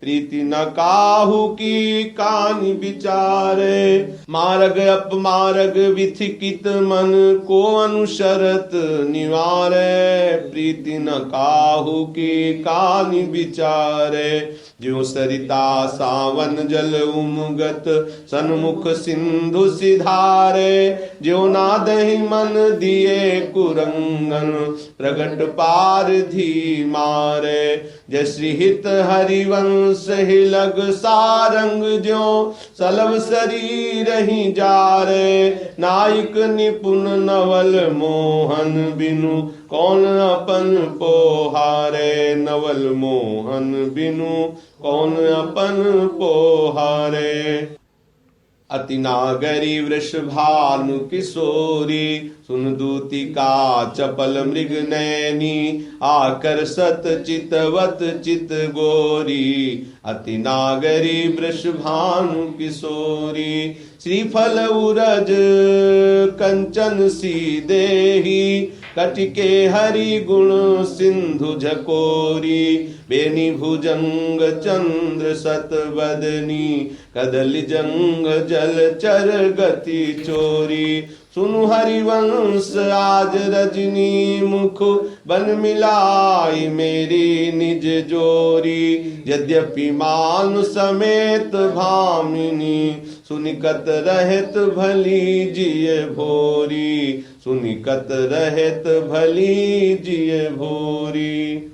प्रीति न काहू की कानि विचारे। मार्ग अपमार्ग विथिकित मन को अनुशरत निवारे। प्रीति न काहू की कानि विचारे। ज्यों सरिता सावन जल उमगत सन्मुख सिंधु सिधारे, ज्यों नादहि मन दिए कुरंगन प्रगट पारधी मारे। जय श्री हित हरिवंश हिलग सारंग, ज्यों सलभ शरीर ही जारे। नायक निपुण नवल मोहन बिनु कौन अपन पोहारे, नवल मोहन बिनु कौन अपन पोहारे। अति नागरी वृषभानु किशोरी, सुन दूती का चपल मृग नैनी। आकर्षत चितवत चित गोरी, अति नागरी वृषभानु किशोरी। श्रीफल उरज कंचन सी देही, कटिके हरि गुण सिंधु झकोरी। बेनी भुजंग चंद्र सत बदनी, कदली जंग जल चर गति चोरी। सुनु हरिवंश आज रजनी मुख, बन मिलाई मेरी निज जोरी। यद्यपि मान समेत भामिनी, सुनिकत रहत भली जिय भोरी। सुनिकत रहत भली जिय भोरी।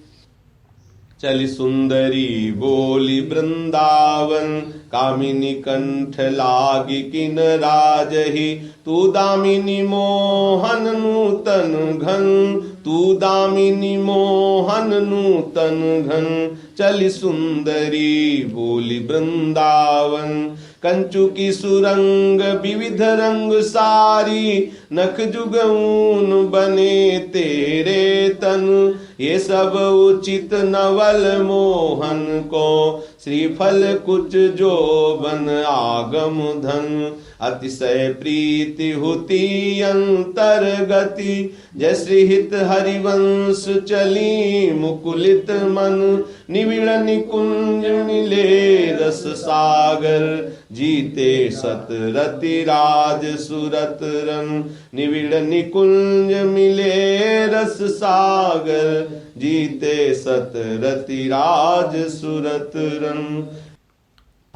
चली सुंदरी बोली वृंदावन, कामिनी कंठ लागी किन राजही। तू दामिनी मोहन नूतन घन, तू दामिनी मोहन नूतन घन। चली सुंदरी बोली वृंदावन, कंचु की सुरंग विविध रंग सारी। नख जुगऊन बने तेरे तन, ये सब उचित नवल मोहन को। श्रीफल कुच जो बन आगम धन, अतिशय प्रीति होती अंतर्गति। जय श्री हित हरिवंश चली मुकुलित मन, निविड़ निकुंज मिले रस सागर। जीते सत रति राज सुरत रन, निविड़ निकुंज मिले रस सागर। जीते सत रति राज सुरत रन।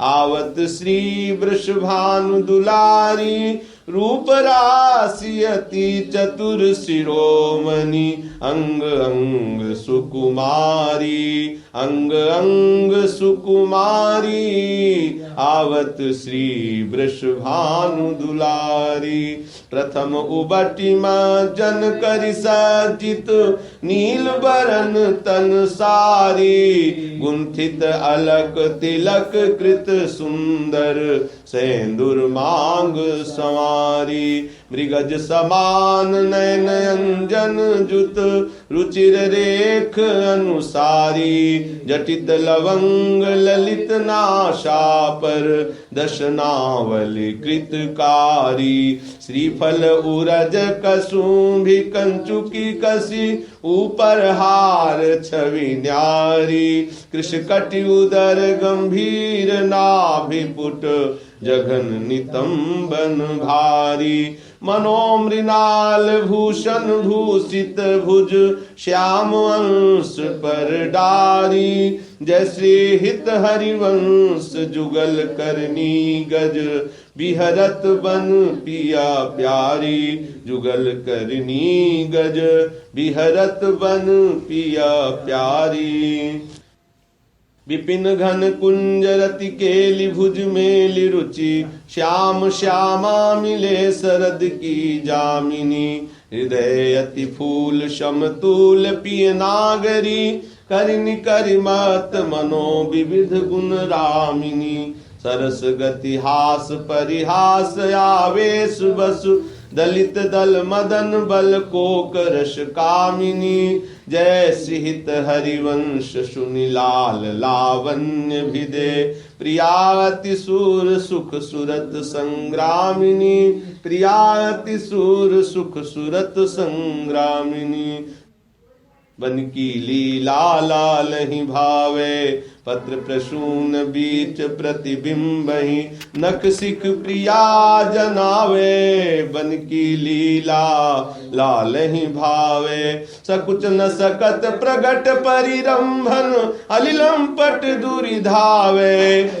आवत श्री वृषभानु दुलारी, रूप राशि अति चतुर शिरोमणि। अंग अंग सुकुमारी, अंग अंग सुकुमारी। आवत श्री वृषभानु दुलारी। प्रथम उबटिमा जन करि सज्जित, नील बरन तन सारी। गुंथित अलक तिलक कृत सुंदर, सेंदुर मांग संवारी। मृगज समान नयन अंजन जुत, रुचिर रेख अनुसारी। जटित लवंग ललित नाशा पर, दशनावली कृतकारी। श्रीफल उरज कसुंभी कंचुकी कसी, ऊपर हार छवि न्यारी। कृष कटि उदर गंभीर नाभिपुट, जघन नितंबन भारी। मनोमृणाल भूषण भूषित भुज, श्याम अंश पर डारी। जय श्री हित हरिवंश जुगल करनी गज, बिहरत बन पिया प्यारी। जुगल करनी गज, बिहरत बन पिया प्यारी। विपिन घन कुंज रति केली भुज मेली रुचि, श्याम श्यामा मिले शरद की जामिनी। हृदय अति फूल समतूल पिय नागरी, करिनि करिमत मनो विविध गुण रामिनी। सरस गति हास परिहास आवेश बसु, दलित दल मदन बल कोक रस कामिनी। जय सिहित हरिवंश सुनि लाल लावण्य भिदे, प्रियाति सूर सुख सुरत संग्रामिनी। प्रियाति सूर सुख सुरत संग्रामिनी। बन की लीला लाल ही भावे, पत्र प्रसून बीच प्रतिबिंबहि नख सिख प्रिया जनावे बन की लीला लाल ही भावे सकुच न सकत प्रगट परिरंभन अलिलंपट दूरी धावे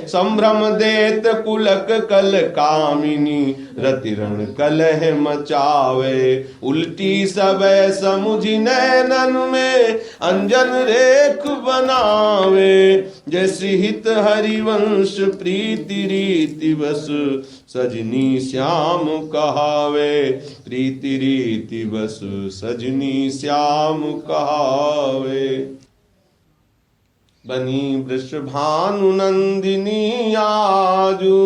संभ्रम देत कुलक कल कामिनी रतिरण कलह मचावे उल्टी सबे समुझी नैनन में अंजन रेख बनावे जैसी हित हरिवंश प्रीति रीति बस सजनी श्याम कहावे प्रीति रीति बस सजनी श्याम कहावे बनी वृषभानु नंदिनी आजू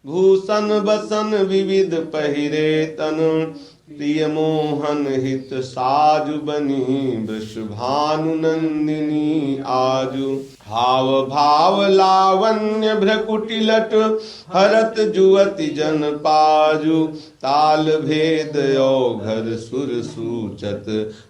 भूषण बसन विविध पहिरे तन प्रिय मोहन हित साजु बनी वृषभानु नंदिनी आजु हाव भाव लावण्य भ्रकुटिलट हरत जुवति जन पाजु ताल भेद औघर सुर सूचत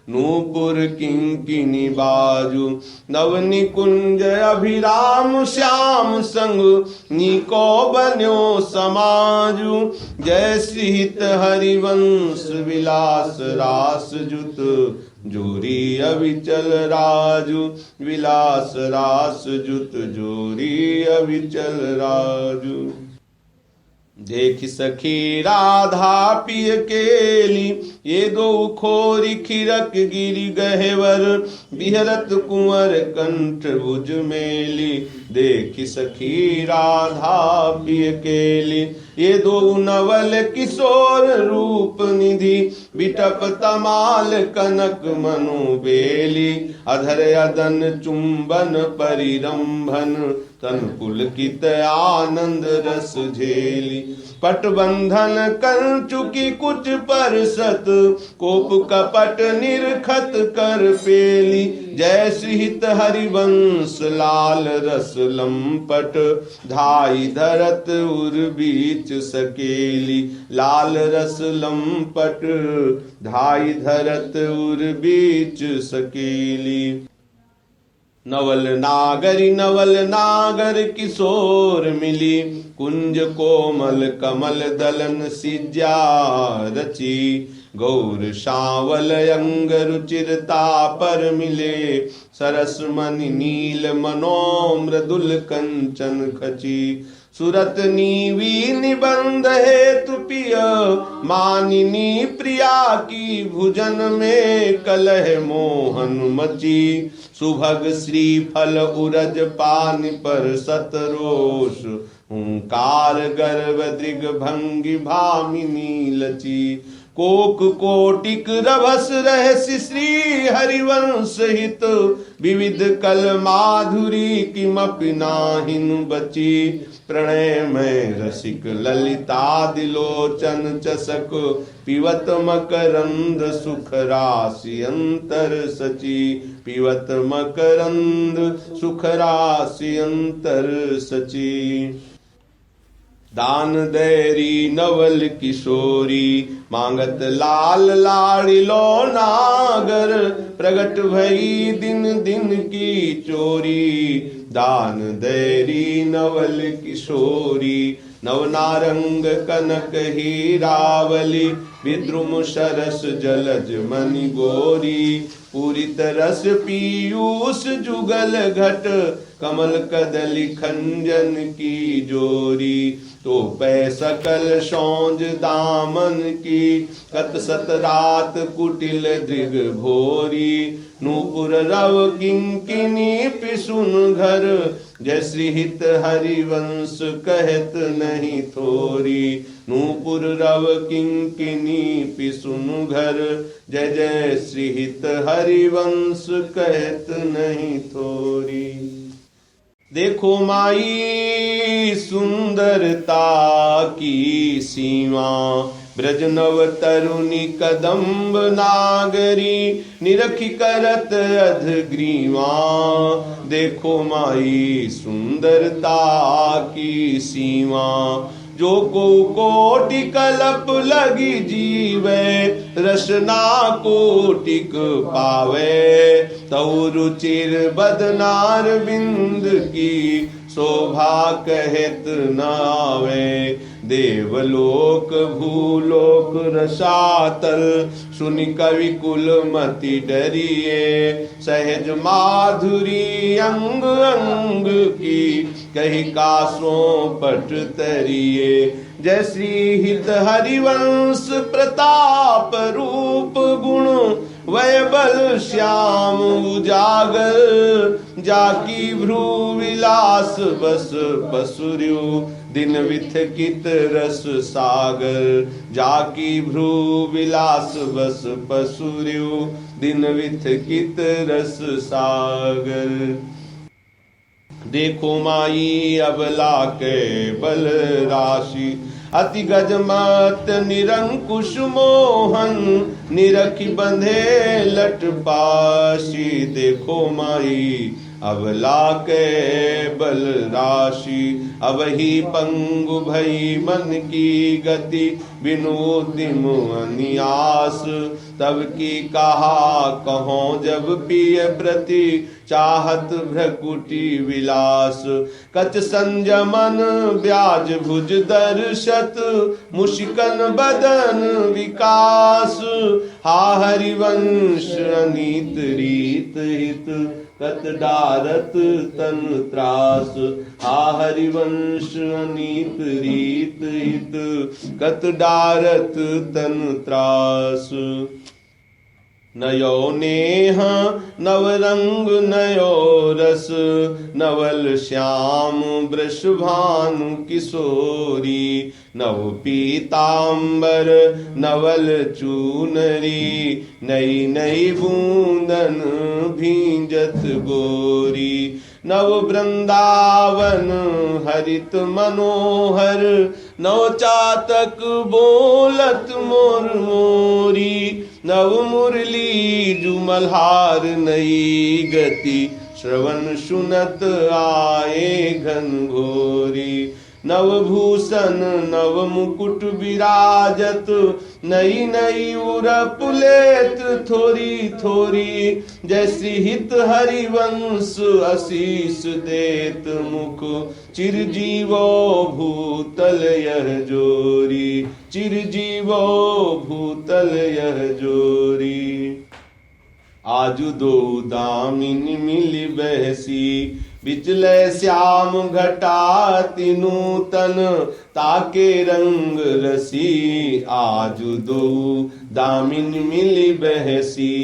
नूपुर किंकिनी बाजु नव निकुंज अभिराम श्याम संग निको बन्यो समाजु जय श्रीहित हरिवंश विलास रास जुत जोरी अविचल राजू विलास रास जुत जोरी अविचल राजू देख सखी राधा पिय केली ये दो खोरी खिरक गिरी गहेवर बिहरत कुंवर कंठ भुज मेली देख सखी राधा पिय केली ये दो नवल किशोर रूप निधि बिटप तमाल कनक मनु बेली अधर अदन चुंबन परिरंभन तन पुलकित आनंद रस झेली पटबंधन कर चुकी कुछ परसत कोप कपट निरखत कर पेली जय श्रीहित हरिवंश लाल रस लंपट धाई धरत उर बीच सकेली लाल रस लंपट धाई धरत उर बीच सकेली नवल नागर किशोर मिली कुंज कोमल कमल दलन सिज्या रची गौर शावल अंग रुचिरता पर मिले सरस मनि नील मनो मृदुल कंचन खची सुरत नीवी निबंध हेतु पिय मानिनी प्रिया की भुजन में कलह मोहन मची सुभग श्री फल उरज पानि पर सतरोष हुंकार गर्भ दृग भंगि भामिनी लची कोक कोटिक रभस रहस्य श्री हरिवंश हित विविध कल माधुरी किमपि नाहिन बची प्रणय में रसिक ललिता दिलोचन चसक पिवत मकरंद सुख राशि अंतर सची पिवत मकरंद सुख राशि अंतर सची दान दैरी नवल किशोरी मांगत लाल लाड़िलो नागर प्रगट भई दिन दिन की चोरी दान दैरी नवल किशोरी नवनारंग कनक हीरावली विद्रुम सरस जलज मणि गोरी पूरित रस पीयूष जुगल घट कमल कदली खंजन की जोरी तो पै सकल सौंज दामन की कत सत रात कुटिल दृग भोरी नूपुर रव किंकिनी पिसुन घर जय श्रीहित हरिवंश कहत नहीं थोरी नूपुर रव किंकिनी पिसुन घर जय जय श्रीहित हरिवंश कहत नहीं थोरी देखो माई सुंदरता की सीमा ब्रज नव तरुणी कदम्ब नागरी निरखी करत अध ग्रीवा देखो माई सुंदरता की सीमा जो को कोटि कलप लगी जीवे, रसना कोटिक पावे। तौ रुचिर बदनार बिंद की, शोभा कहत नावे। देवलोक भूलोक रसातल, सुनि कवि कुल मति डरिए। सहज माधुरी अंग अंग की, कही कासों पट तरिए। जय श्री हित हरिवंश प्रताप रूप गुण, वै बल श्याम उजागर। जाकी भ्रू विलास बस पसुर्यु, दिन विथकित रस सागर। जाकी भ्रू विलास बस पसुर्यु, दिन विथकित रस सागर। देखो माई अबला के बल राशि, अति गजमत निरंकुश मोहन। निरखि बंधे लट पाशी, देखो माई अबला के बल राशि। अब ही पंगु भई मन की गति, विनोदिम अनियास। तब की कहा कहों जब पिय प्रति, चाहत भ्रकुटी विलास। कच संजमन ब्याज भुज दर्शत, मुशिकन बदन विकास। हा हरिवंश अनीत रीत हित, कत डारत तन त्रास। हा हरिवंश अनीत रीत हित, कत डारत तन त्रास। नयो नेह नवरंग नयो रस, नवल श्याम वृषभानु किशोरी। नव पीतांबर नवल चूनरी, नई नई बूंदन भींजत गोरी। नव वृंदावन हरित मनोहर, नव चातक बोलत मोर मोरी। नव मुरली जुमल्हार नई गति, श्रवण सुनत आए घनघोरी। नव भूषण नव मुकुट विराजत, नई नई उरपुलेत थोरी थोरी। जैसी हित हरिवंश आशीष देत मुख, चिरजीवो भूतल यह जोरी। चिरजीवो भूतल यह जोरी। आजु दो दामिनी मिली बहसी, बिचले श्याम घटा तिनूतन। ताके रंग रसी, आजु दो दामिन मिली बहसी।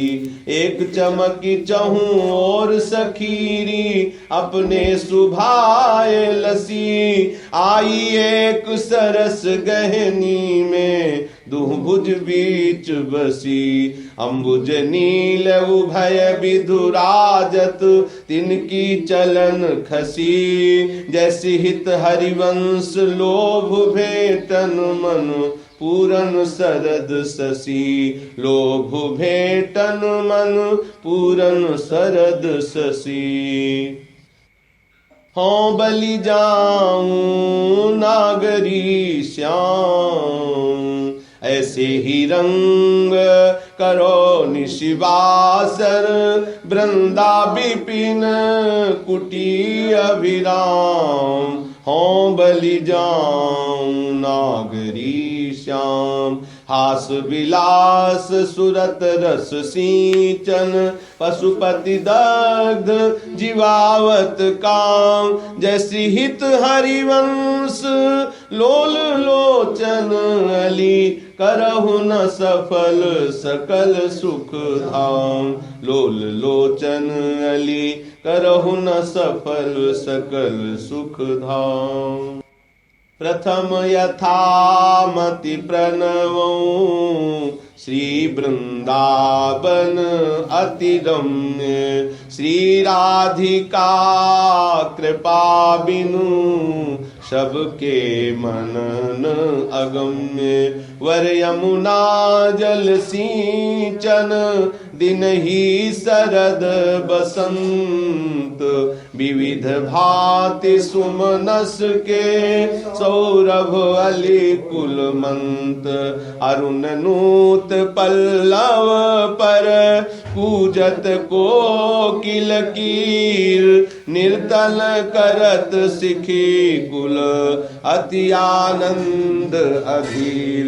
एक चमकी चहूं और सखीरी, अपने सुभाए लसी। आई एक सरस गहनी में, दुह भुज बीच बसी। अम्बुज नील उभय विधुराजत, तिनकी चलन खसी। जैसी हित हरिवंश लोभ भेटन मन, पूरन सरद शशि। लोभ भेटन मन, पूरन सरद शशि। हों बलि जाऊं नागरी श्याम, ऐसे ही रंग करो निशिवासर। वृंदा विपिन कुटी अभिराम, हों बलि जाऊं नागरी श्याम। हास विलास सुरत रस सिंचन, पशुपति दग्ध जीवावत काम। जैसी हित हरिवंश लोल लोचन अली, करहु न सफल सकल सुख धाम। लोल लोचन अली, करहु न सफल सकल सुख धाम। प्रथम यथामति प्रणवो, श्री वृंदावन अति रम्य। श्री राधिका कृपा बिनु, सबके मनन अगम्य। वर यमुना जल सिंचन, दिन ही शरद बसंत, विविध भांति सुमनस के सौरभ अली कुलमंत। अरुण नूत पल्लव पर कूजत कोकिल कीर, निर्तल करत सिखी कुल अति आनंद अधीर।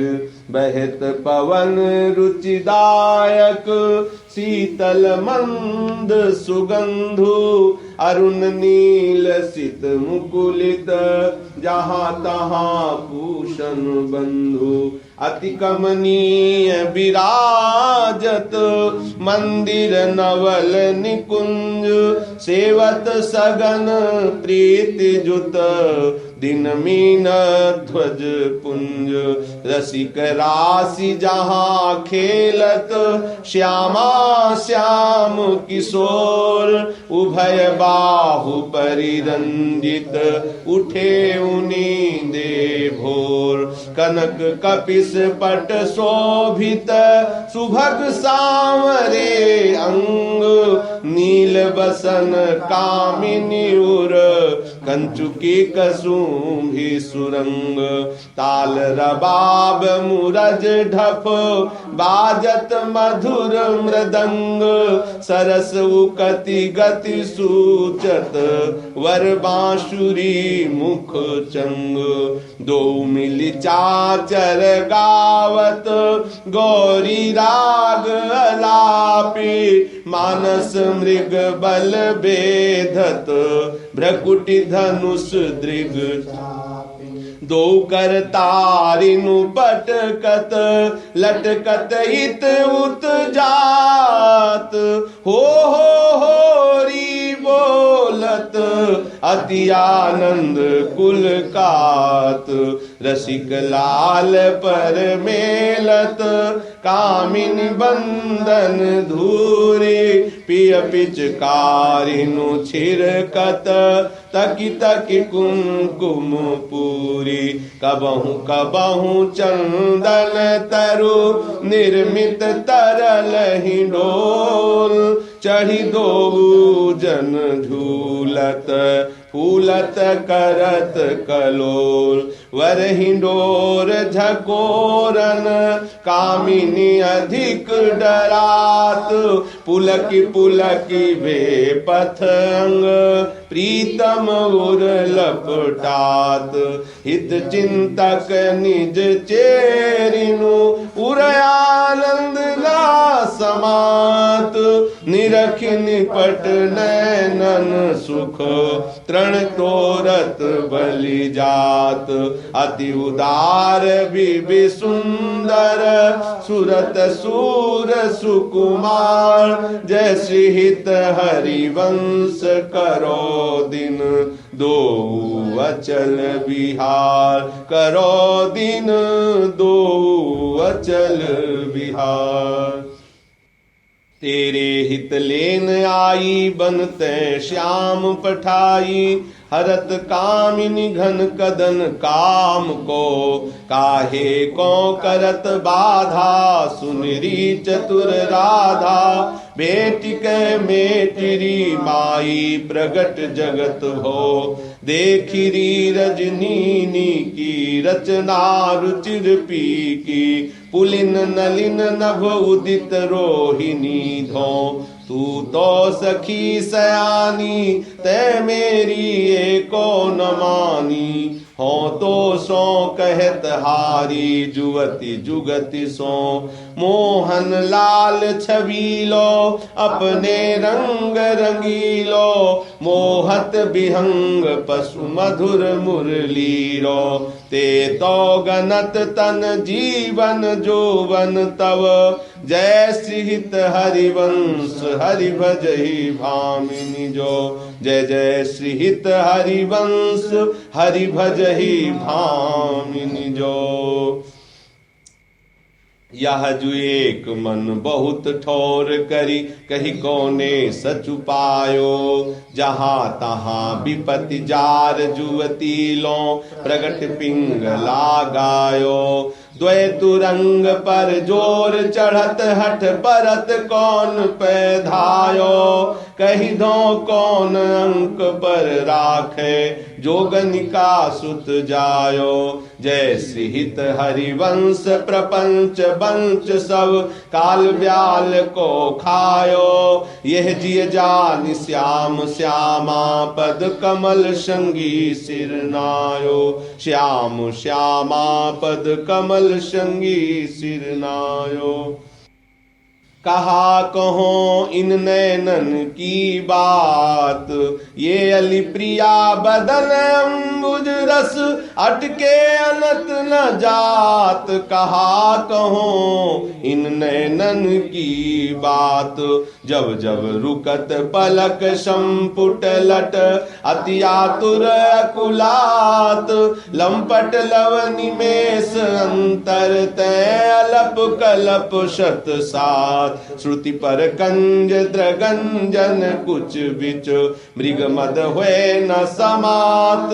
बहत पवन रुचिदायक शीतल मंद सुगंधु, अरुण नील सित मुकुलित जहाँ तहाँ भूषण बंधु। अति कमनीय विराजत मंदिर नवल निकुंज, सेवत सगन प्रीति जुत दिन मीन ध्वज पुंज। रसिक राशि जहाँ खेलत श्यामा श्याम किशोर, उभय बाहु परिरंजित उठे उनी दे भोर। कनक कपिस पट शोभित सुभग सांवरे अंग, नील बसन कामिनी उर कंचुकी कसुंभी सुरंग। ताल रबाब मुरज ढप बाजत मधुर मृदंग, सरस उकति गति सूचत वर बांसुरी मुख चंग। दो मिली चाचर गावत गौरी राग अलापी, मानस मृग बल बेधत भ्रकुटि धनुष दृग। दो कर तारिनु पटकत लटकत इत उत जात, हो री बोलत अति आनंद कुल कात। रसिक लाल पर मेलत कामिनी बंदन धूरी, पिय पिचकारिनु छिरकत तकी तकी कुमकुम पूरी। कबहु कबहु चंदन तरु निर्मित तरल ही डोल, चढ़ी दो जन झूलत फूलत करत कलोल। वर हिंडोर झकोरन कामिनी अधिक डरात, पुलकी पुलकी वे पथंग प्रीतम उर लपटात। हित चिंतक निज चेरिनु उर आनंद ना समात, निरख निपट नैनन सुख तृण तोरत बलि जात। अति उदार विभि सुंदर सुरत सूर सुकुमार, जय श्री हित हरिवंश करो दिन दो अचल बिहार। करो दिन दो अचल बिहार। तेरे हित लेन आई बनते श्याम पठाई, हरत कामिनी घन कदन काम को। काहे को करत बाधा सुनरी चतुर राधा, बेटी के मेटरी माई प्रगट जगत हो। देखिरी रजनीनी की रचना रुचिर पी की, पुलिन नलिन नभ उदित रोहिणी धो। तू तो सखी सयानी तै मेरी एको न मानी, हो तो सो कहत हारी जुवती जुगति सो। मोहन लाल छबीलो अपने रंग रंगीलो, मोहत विहंग पशु मधुर मुरलीरो। ते तो गनत तन जीवन जोवन तव, जय श्री हित हरिवंश हरि भजहि भामिनी जो। जय जय श्री हित हरिवंश हरि भजहि भामिनी जो। यह जो एक मन बहुत ठोर करी, कही कोने सच उपायो। जहाँ तहाँ विपति जार जुवती लो, प्रगट पिंग लगायो। द्वैतुरंग पर जोर चढ़त हठ परत कौन पैधायो कही दो कौन अंक पर राखे जोगनिका सुत जायो जय श्री हित हरिवंश प्रपंच बंच सब काल ब्याल को खायो यह जिय जान श्याम श्यामा पद कमल संगी सिरनायो श्याम श्यामा पद कमल संगी सिरनायो कहा कहो इन नैनन की बात ये अली प्रिया बदन अम्बुज रस अटके अनत न जात कहा कहो इन नैनन की बात जब जब रुकत पलक संपुट लट अति आतुर अकुलात लंपट लव निमेष अंतर तय अलप कलप शत सात श्रुति पर कंज द्रगंजन कुछ बिच मृग मद हुए न समात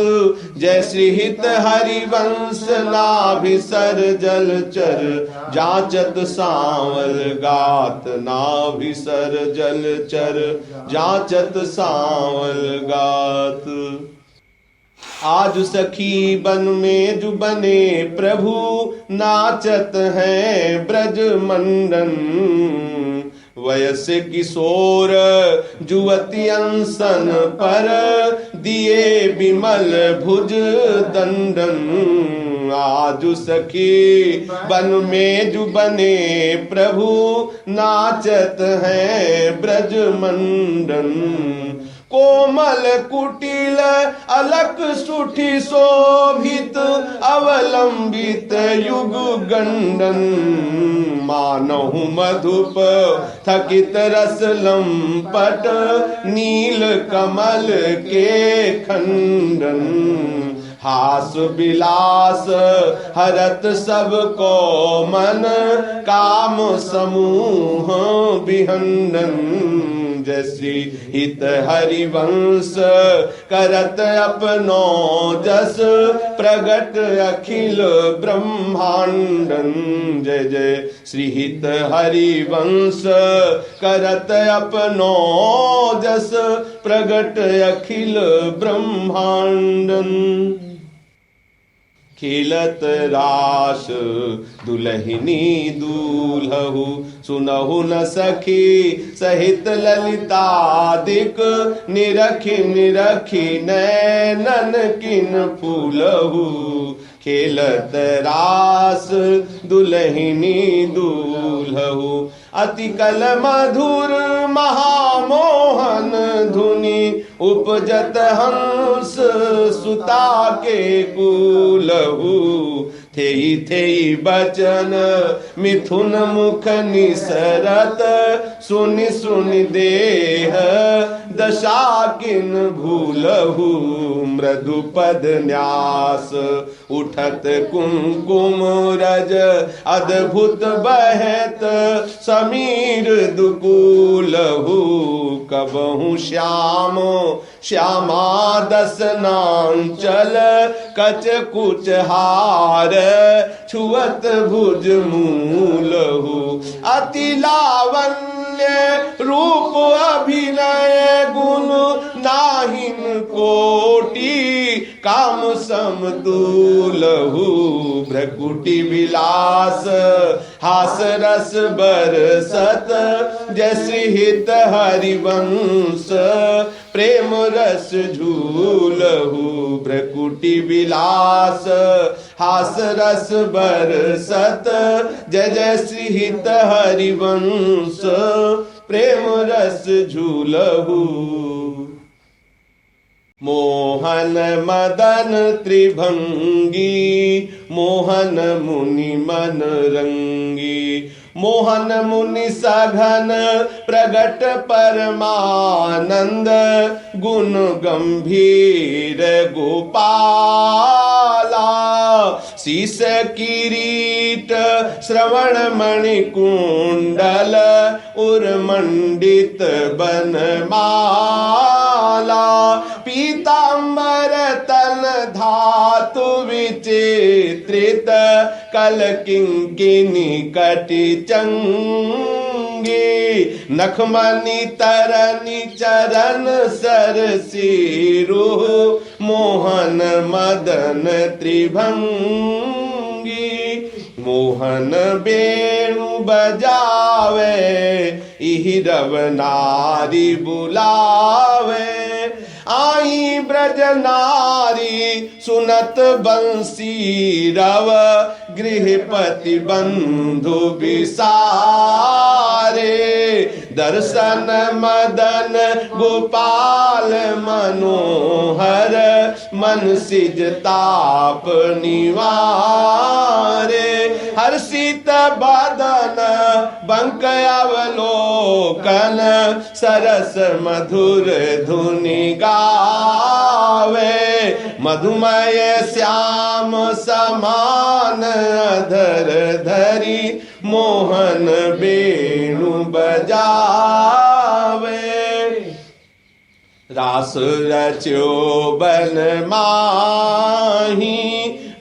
जय श्री हित हरिवंश नाभिसर जलचर जाचत सांवल गात नाभिसर जलचर जाचत सांवल गात आज सखी बन में जो बने प्रभु नाचत हैं ब्रज मंडन वयस किशोर जुवती अंसन पर दिए बिमल भुज दंडन आज सखी बन में जो बने प्रभु नाचत हैं ब्रज मंडन कोमल कुटिल अलक सुठी शोभित अवलंबित युग गंडन मानहु मधुप थकित रस लंपट नील कमल के खंडन हास विलास हरत सब को मन काम समूह विहंडन जैसी हित हरिवंश करत अपनो जस प्रगट अखिल ब्रह्मांडन जय जय श्री हित हरिवंश करत अपनो जस प्रगट अखिल ब्रह्मांडन खेलत रास दुलहिनी दूल्हु सुनहु न सखी सहित ललितादिक निरखी निरखी नैनन किन फूलहु खेलत रास दुलहिनी दूल्हु अति कल मधुर महामोहन धुनि उपजत हंस सुता के कूलहु थेई थेई बचन मिथुन मुख निसरत सुनि सुनि देह दशा किन भूलहु मृदुपद न्यास उठत कुमकुम रज अद्भुत बहत समीर दुकूलहु कबहु श्याम श्यामा दसनांचल कच कुच हार छुअत भुज मूलहु अति लावण्य रूप अभिनय गुण नाहिन कोटि काम समतुलहु भ्रकुटि विलास हास रस बरसत जैसी हित हरिवंश प्रेम रस झूलहु भ्रकुटि विलास हास रस बरसत जय जय श्री हित हरिवंश प्रेम रस झूलहु मोहन मदन त्रिभंगी मोहन मुनि मन रंगी मोहन मुनि सघन प्रगट परमानंद गुण गंभीर गोपाला शीस किरीट श्रवण मणि कुंडल उर्मंडित बनमाला पीतांबर तन धातु विचित्रित कल किंकिनी कटि चंगी नखमणि तरनी चरण सरसीरु मोहन मदन त्रिभंगी मोहन बेणु बजावे इहि रव नारी बुलावे आई ब्रज नारी सुनत बंसी रव गृहपति बंधु विसारे दर्शन मदन गोपाल मनोहर मन सिज ताप निवारे हर्षित बदन बंक अवलोकन सरस मधुर धुनि गावे मधुमय श्याम समान अधर धरी मोहन बेणु बजावे रास रच्यो बन माही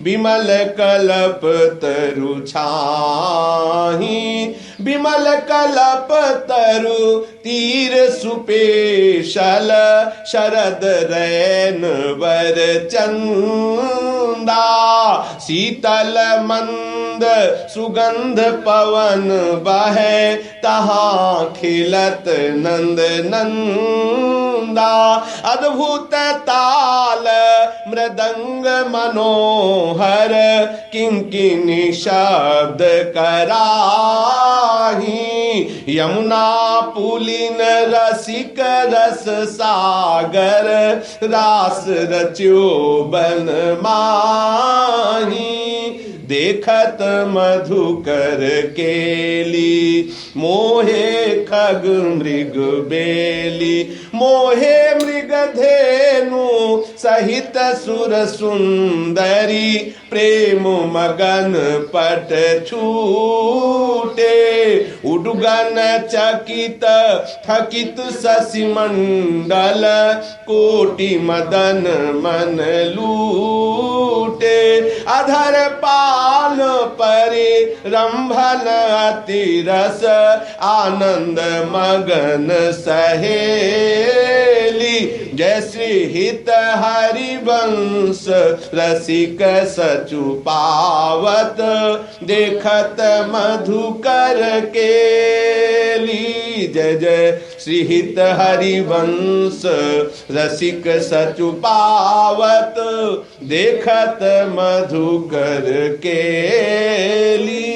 बिमल कलप तरु छाही बिमल कलप तरु तीर सुपेशल शरद रैन वर चंदा शीतल मंद सुगंध पवन बहे तहाँ खिलत नंद नंदा अद्भुत ताल मृदंग मनोहर किंकिनी शब्द कराही यमुना पुलिन रसिक रस सागर रास रच्यो बन माही देखत मधुकर केली मोहे खग मृग बेली मोहे मृग धेनु सहित सुर सुंदरी प्रेम मगन पट छूटे उडगन चकित थकित शशि मंडल कोटि मदन मन लूटे अधर पाल परि रंभन अति रस आनंद मगन सहेली जय श्री हित हरिवंश रसिक सचु पावत देखत मधुकर केली जय जय श्री हित हरिवंश रसिक सचु पावत देखत मधुकर केली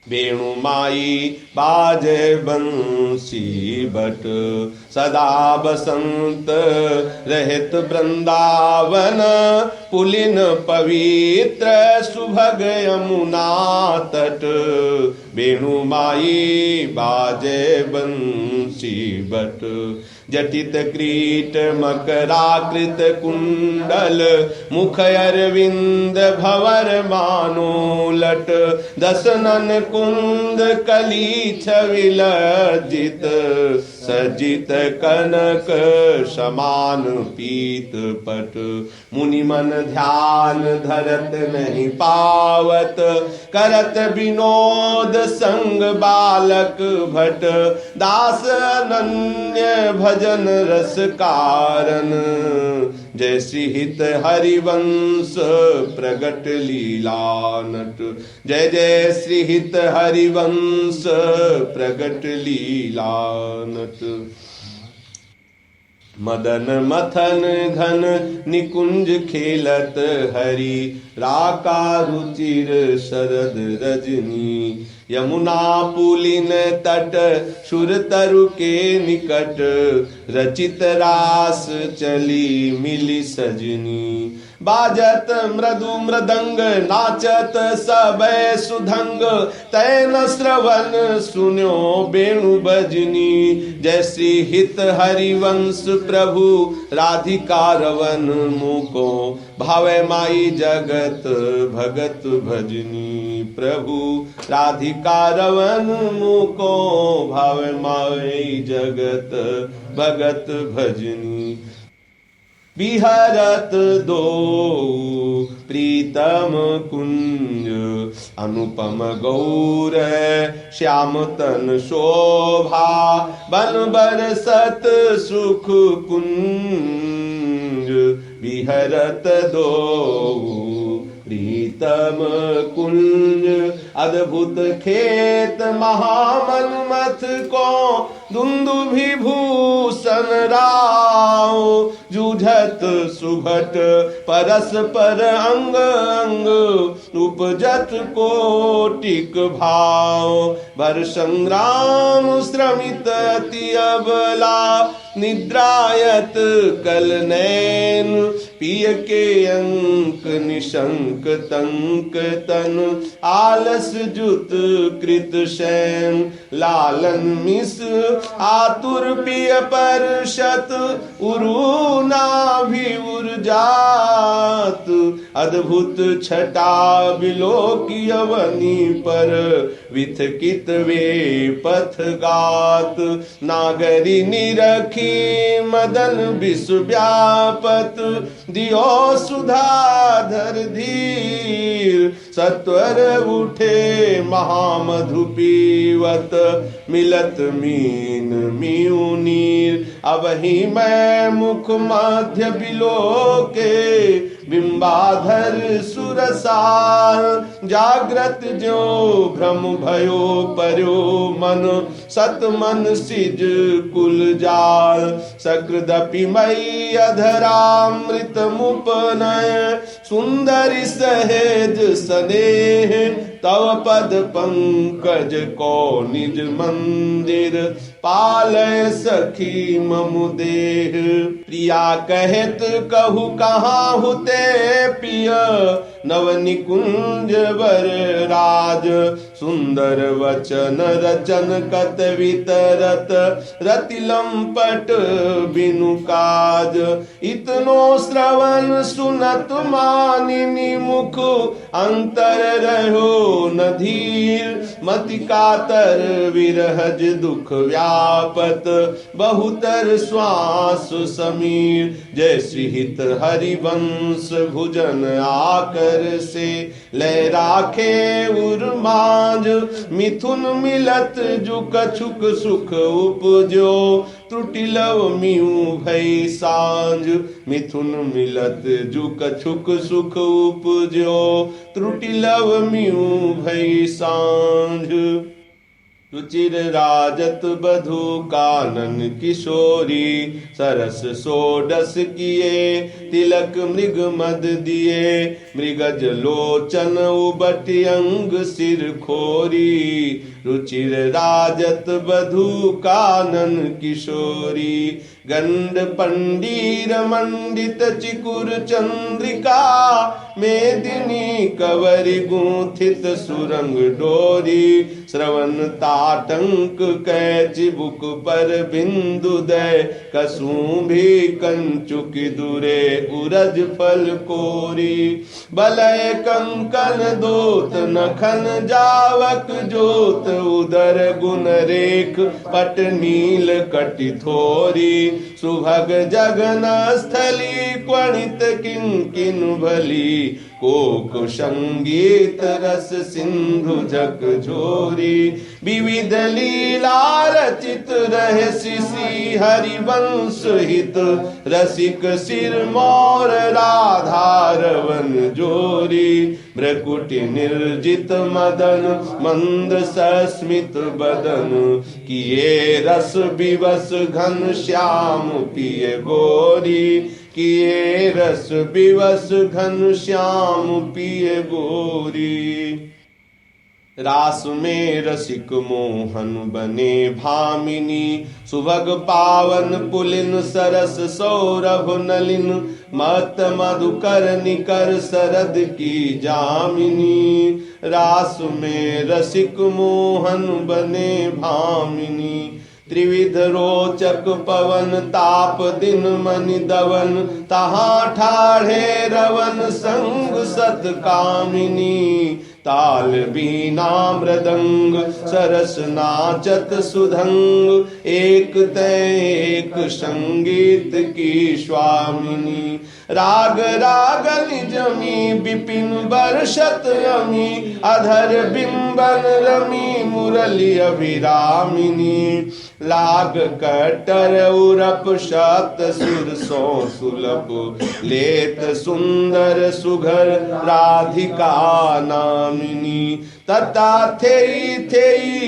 वेणु माई बाजे बंसी बट सदा बसंत रहित वृंदावन पुलिन पवित्र सुभग यमुना तट वेणु माई बाजे बंसी बट जटित क्रीट मकराकृत कुंडल मुख अरविंद भवर मानो लट दसनन कुंद कली छविलजित सजित कनक समान पीत पट मुनि मन ध्यान धरत नहीं पावत करत विनोद संग बालक भट दास अनन्य भजन रस कारण जय श्री हित हरिवंश प्रगट लीला नट जय जय श्री हित हरिवंश प्रगट लीला नट मदन मथन घन निकुंज खेलत हरि राका रुचिर शरद रजनी यमुना पुलिन तट सुर तरु के निकट रचित रास चली मिली सजनी बाजत मृदु मृदंग नाचत सबे सुधंग तैन श्रवण सुन्यो बेणु बजनी जय श्री हित हरिवंश प्रभु राधिका रवन मुको भावे माई जगत भगत भजनी प्रभु राधिका रवन मुको भावे माई जगत भगत भजनी विहरत दो प्रीतम कुंज, अनुपम गौर श्याम तन शोभा, बन बरसत सुख कुंज, विहरत दो प्रीतम कुंज। अद्भुत खेत महामन्मथ को दुंदुभि भूषण राव, जूझत सुभट परस्पर अंग अंग, उपजत कोटिक भाव। भर संग्राम श्रमित अति अबला, निद्रायत कल नैन, पिय के अंक निशंक तंक तन, आलस जुत कृत शैन। लालन मिस आतुर पिय परशत, उरु नाभि उर्जात। अद्भुत छटा बिलोकी अवनी पर, विथकित वे पथ गात। नागरी निरखी मदन विश्व व्यापत, दियो सुधाधर धीर। सत्वर उठे महामधु पीवत, मिलत मीन मीऊ नीर। अबहि मैं मुख मध्य बिलोके, बिंबाधर सुरसार। जाग्रत जो भ्रम भयो पर्यो मन, सत मन सिज कुल जाल। सकृदपि मयि अधरामृत मुपनय, सुंदरी सहेज स्नेह। तव पद पंकज को निज मंदिर, पालय सखी ममु देह। प्रिया कहत कहु कहाँ हुते पिय, नव निकुंज वर राज। सुंदर वचन रचन कत वितरत, रति लंपट बिनु काज। इतनो श्रवण सुनत मानिनी मुख, अंतर रहो न धीर। मति कातर विरहज दुख व्यापत, बहुतर श्वास समीर। जय श्री हित हरिवंश भुजन आकर से, लय राखे उर्माज। मिथुन मिलत जु कछुक सुख उपजो, त्रुटि लव मिऊ भई सांझ। मिथुन मिलत जु कछुक सुख उपजो, त्रुटि लव मिऊ भई सांझ। रुचिर राजत बधु कानन किशोरी, सरस सोडस किए तिलक मृग मद दिए। मृगज लोचन उबटि अंग सिर खोरी, रुचिर राजत बधु कानन किशोरी। गंड पंडीर मंडित चिकुर चंद्रिका, मेदिनी कवरि गुंथित सुरंग डोरी। श्रवण ताटंक कैचि बुक पर बिंदु दय, कसुंभी कंचुकी दुरे उरज फल कोरी। बलय कंकन दोत नखन जावक जोत, उदर गुण रेख पट नील कटि थोरी। सुभग जगन स्थली क्वणित किन भली, कोक संगीत रस सिंधु जग झोरी। विविध लीला रचित रहे शिशि हरिवंश हित, रसिक सिर मोर राधारवन जोरी। भ्रकुटि निर्जित मदन मंद सस्मित बदन, किए रस विवश घन श्याम पिय गोरी। किए रस विवश घन श्याम पिय गोरी। रास में रसिक मोहन बने भामिनी, सुभग पावन पुलिन सरस सौरभ नलिन। मत मधुकर निकर सरद की जामिनी, रास में रसिक मोहन बने भामिनी। त्रिविध रोचक पवन ताप दिन मनि दवन, तहाँ ठाढ़े रवन संग सत कामिनी। ताल बीना मृदंग सरस नाचत सुधंग एक तय एक संगीत की स्वामिनी राग रागनि जमी विपिन बरसत रमी अधर बिंबन रमी मुरली अभिरामिनी लाग कटर उरप सप्त सुर सो सुलभ लेत सुंदर सुघर राधिका नामिनी तथा थे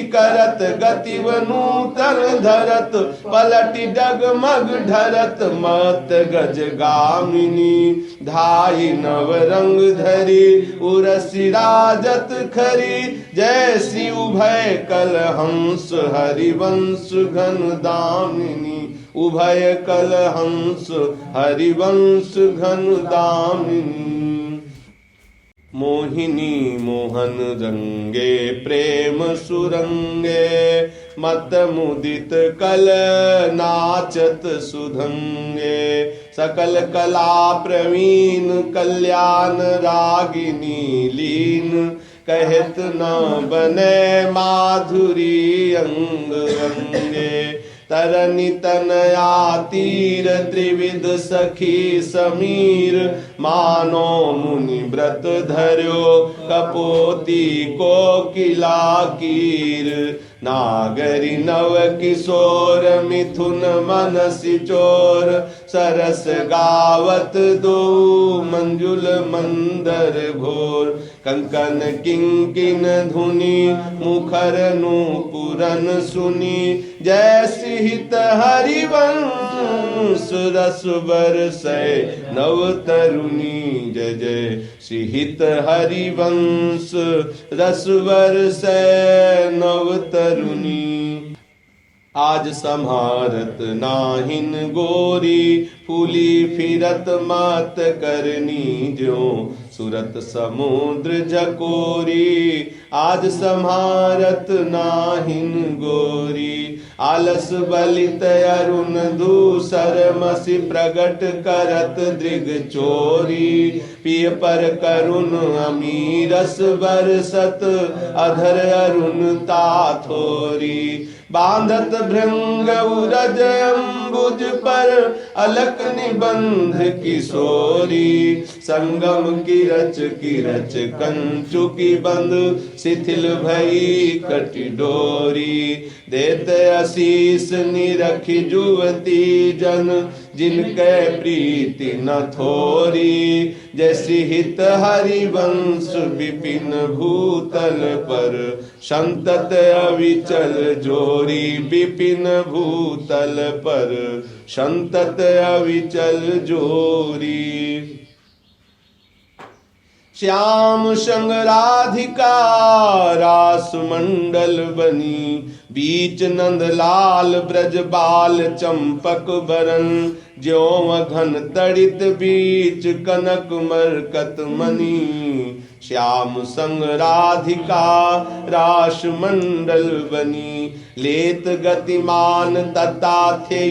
करत गति नूतन धरत पलटि डगमग ढरत मत गज गामिनी धाई नव रंग धरी उरसी राजत खरी जैसी उभय कल हंस हरिवंश घन दामिनी उभय कल हंस हरिवंश घन दामिनी मोहिनी मोहन रंगे प्रेम सुरंगे मत मुदित कल नाचत सुधंगे सकल कला प्रवीण कल्याण रागिनी लीन कहत न बने माधुरी अंग रंगे तरनि तनया तीर त्रिविध सखी समीर मानो मुनि व्रत धर्यो कपोती कोकिला कीर नागरी नव किशोर मिथुन मनसि चोर सरस गावत दो मंजुल मंदर घोर कंकन किंकिन धुनि मुखर नूपुरन सुनी जैसी हित हरिवंश रस बरसै नव तरुणी जय जय श्रीहित हरिवंश रस बरसै नव तरुणी आज सम्हारत नाहिन गोरी फूली फिरत मात करनी ज्यो सुरत समुद्र जकोरी आज सम्हारत नाहिन गोरी आलस बलित अरुण दूसर मसी प्रगट करत दृग चोरी पिय पर करुण अमीरस बरसत अधर अरुण ताथोरी बांधत भृंग उरज अम्बुज पर अलक निबंध किशोरी संगम की रच कंचु की बंद शिथिल भई कटि डोरी देत आशीष निरखी जुवती जन जिनके प्रीति न थोरी जैसी हित हरिवंश विपिन भूतल पर संतत अविचल जोरी विपिन भूतल पर संतत अविचल जोरी श्याम संग राधिका रास मंडल बनी बीच नंद लाल ब्रज बाल चंपक बरन ज्यो घन तड़ित बीच कनक मरकत मनी श्याम संग राधिका रास मंडल बनी लेत गतिमान तथा थे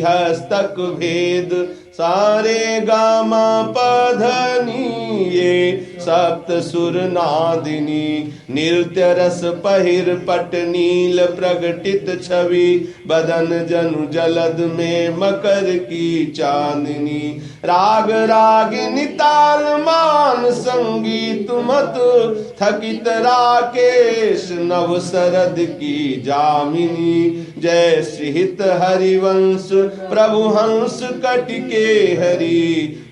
हस्तक भेद सारे गामा पधनी ये सप्त सुर नादिनी नृत्य रस पहिर पट नील प्रगटित छवि बदन जनु जलद में मकर की चांदनी राग रागिनी ताल मान संगीत मत थकित राकेश नव सरद की जामिनी जय श्रीहित हरिवंश प्रभु हंस कटिके हरि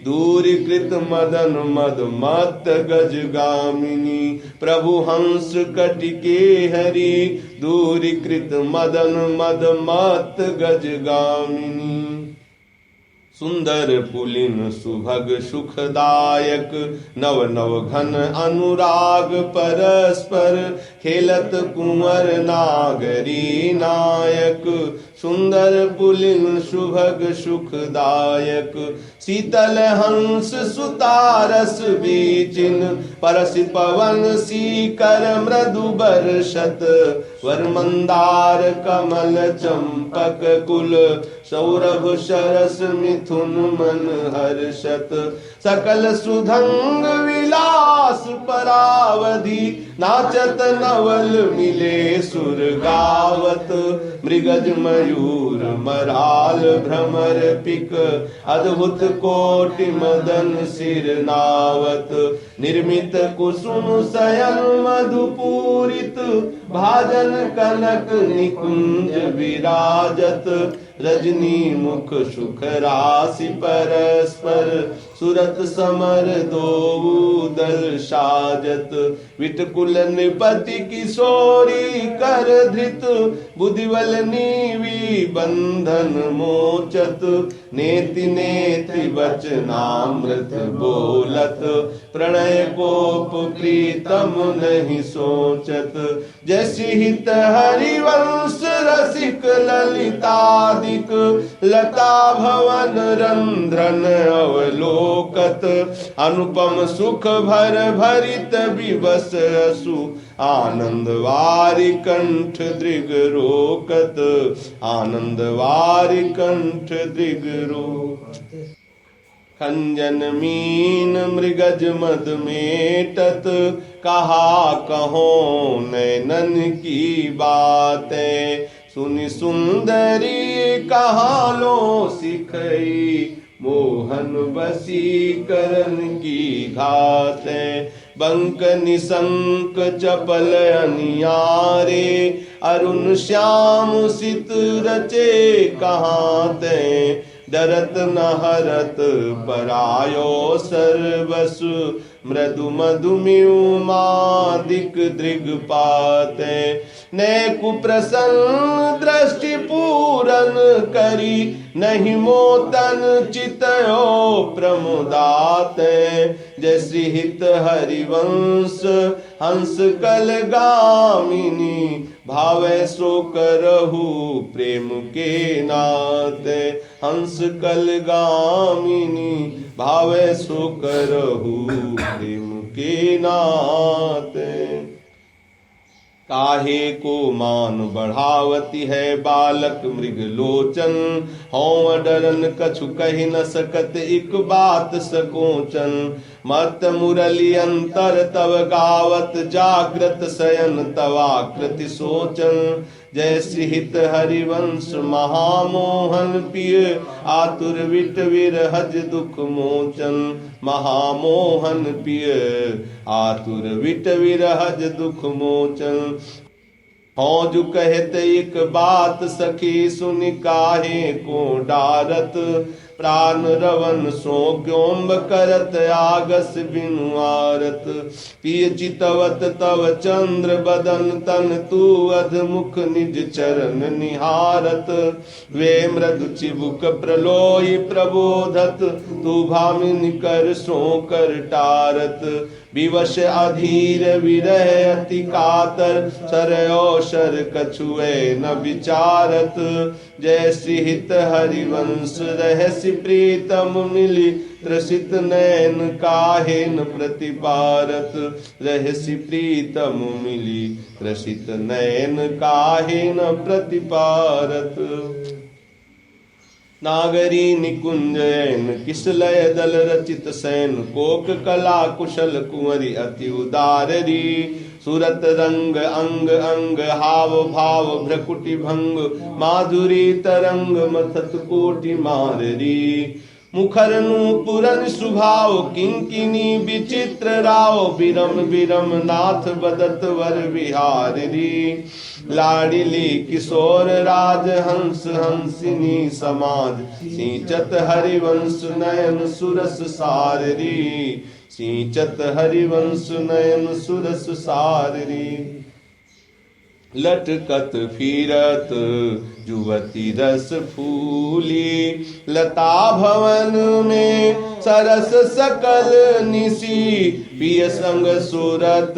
दूरीकृत मदन मद मत गज गामिनी प्रभु हंस कटिके हरि दूरीकृत मदन मद मत गज गामिनी सुंदर पुलिन सुभग सुखदायक नव नव घन अनुराग परस्पर खेलत कुंवर नागरी नायक, सुंदर पुलिन सुभग सुखदायक। शीतल हंस सुतारस बीचिन, परस पवन सीकर मृदु बरसत। वर मंदार कमल चंपक कुल, सौरभ सरस मिथुन मन हर्षत। सकल सुधंग विलास परावधि, नाचत नवल मिले सुर गावत। मृगज मयूर मराल भ्रमर पिक, अद्भुत कोटि मदन सिर नावत। निर्मित कुसुम शयन मधुपूरित, भाजन कनक निकुंज विराजत। रजनी मुख सुख राशि परस्पर, सुरत समर दो दल साजत। विटकुल नृपति किशोरी कर धृत, बुद्धिबल नीवी बंधन मोचत। नेति नेति वचनामृत बोलत, प्रणय कोप प्रीतम नहीं सोचत। जैसी हित हरिवंश रसिक ललितादिक, लता भवन रंध्रन अवलोकत। अनुपम सुख भर भरित विवश असु, आनंद वारि कंठ दृग रोकत। आनंद वारि कंठ दृग रोकत। खंजन मीन मृगज मद मेटत, कहा कहो नैनन की बातें। सुनि सुंदरी कहा लो सिखई, मोहन वशीकरण की घातें। बंक निशंक चपल अनियारे, अरुण श्याम सित रचे कहाते। डरत न हरत परायो सर्वसु, मृदु मधुमिमादिक दृग पाते। ने कुप्रसन्न दृष्टि पूरन करी, नहीं मोतन चितयो प्रमुदाते। जैसी हित हरिवंश हंस कल गामिनी, भावे सो करहु प्रेम के नाते। हंस कल गामिनी, भावे सो करहु प्रेम के नाते। काहे को मान बढ़ावती है बालक मृग लोचन, हों डरन कछु कही न सकत एक बात सकोचन। मत मुरली अंतर तव गावत, जाग्रत शयन तवाकृति सोचन। जैसी हित हरिवंश महामोहन पिय, आतुर विट विरहज दुख मोचन। महामोहन पिय, आतुर विट विरहज दुख मोचन। हों जो कहत एक बात सखी, सुन काहे को डारत। प्राण रवन सो क्यों करत, आगस बिनु आरत। पिय चितवत तव चंद्र बदन, तन तू अधमुख निज चरण निहारत। वे मृदु चिबुक प्रलोई प्रबोधत, तू भामिनी कर सो कर टारत। विवश अधीर विरह अति कातर, सरयो शर कछुए न विचारत। जैसी हित हरिवंश रहसि प्रीतम मिली, त्रसित नैन काहे न प्रतिपारत। रहसि प्रीतम मिली, त्रसित नैन काहे न प्रतिपारत। नागरी निकुंजयन किसलय दल रचित सैन, कोक कला कुशल कुंवरी अति उदाररी। सुरत रंग अंग अंग हाव भाव भ्रकुटि भंग, माधुरी तरंग मथत कोटि माररी। मुखर नूपुरन सुभाव किंकिनी विचित्र राव, बिरम बिरम नाथ बदत वर विहारी। लाडिली किशोर राज हंस हंसिनी समाज, सिंचत हरिवंश नयन सुरस साररी। सिंचत हरिवंश नयन सुरस साररी। लटकत फिरत जुवती रस फूली, लता भवन में सरस सकल निसी, पिय संग सुरत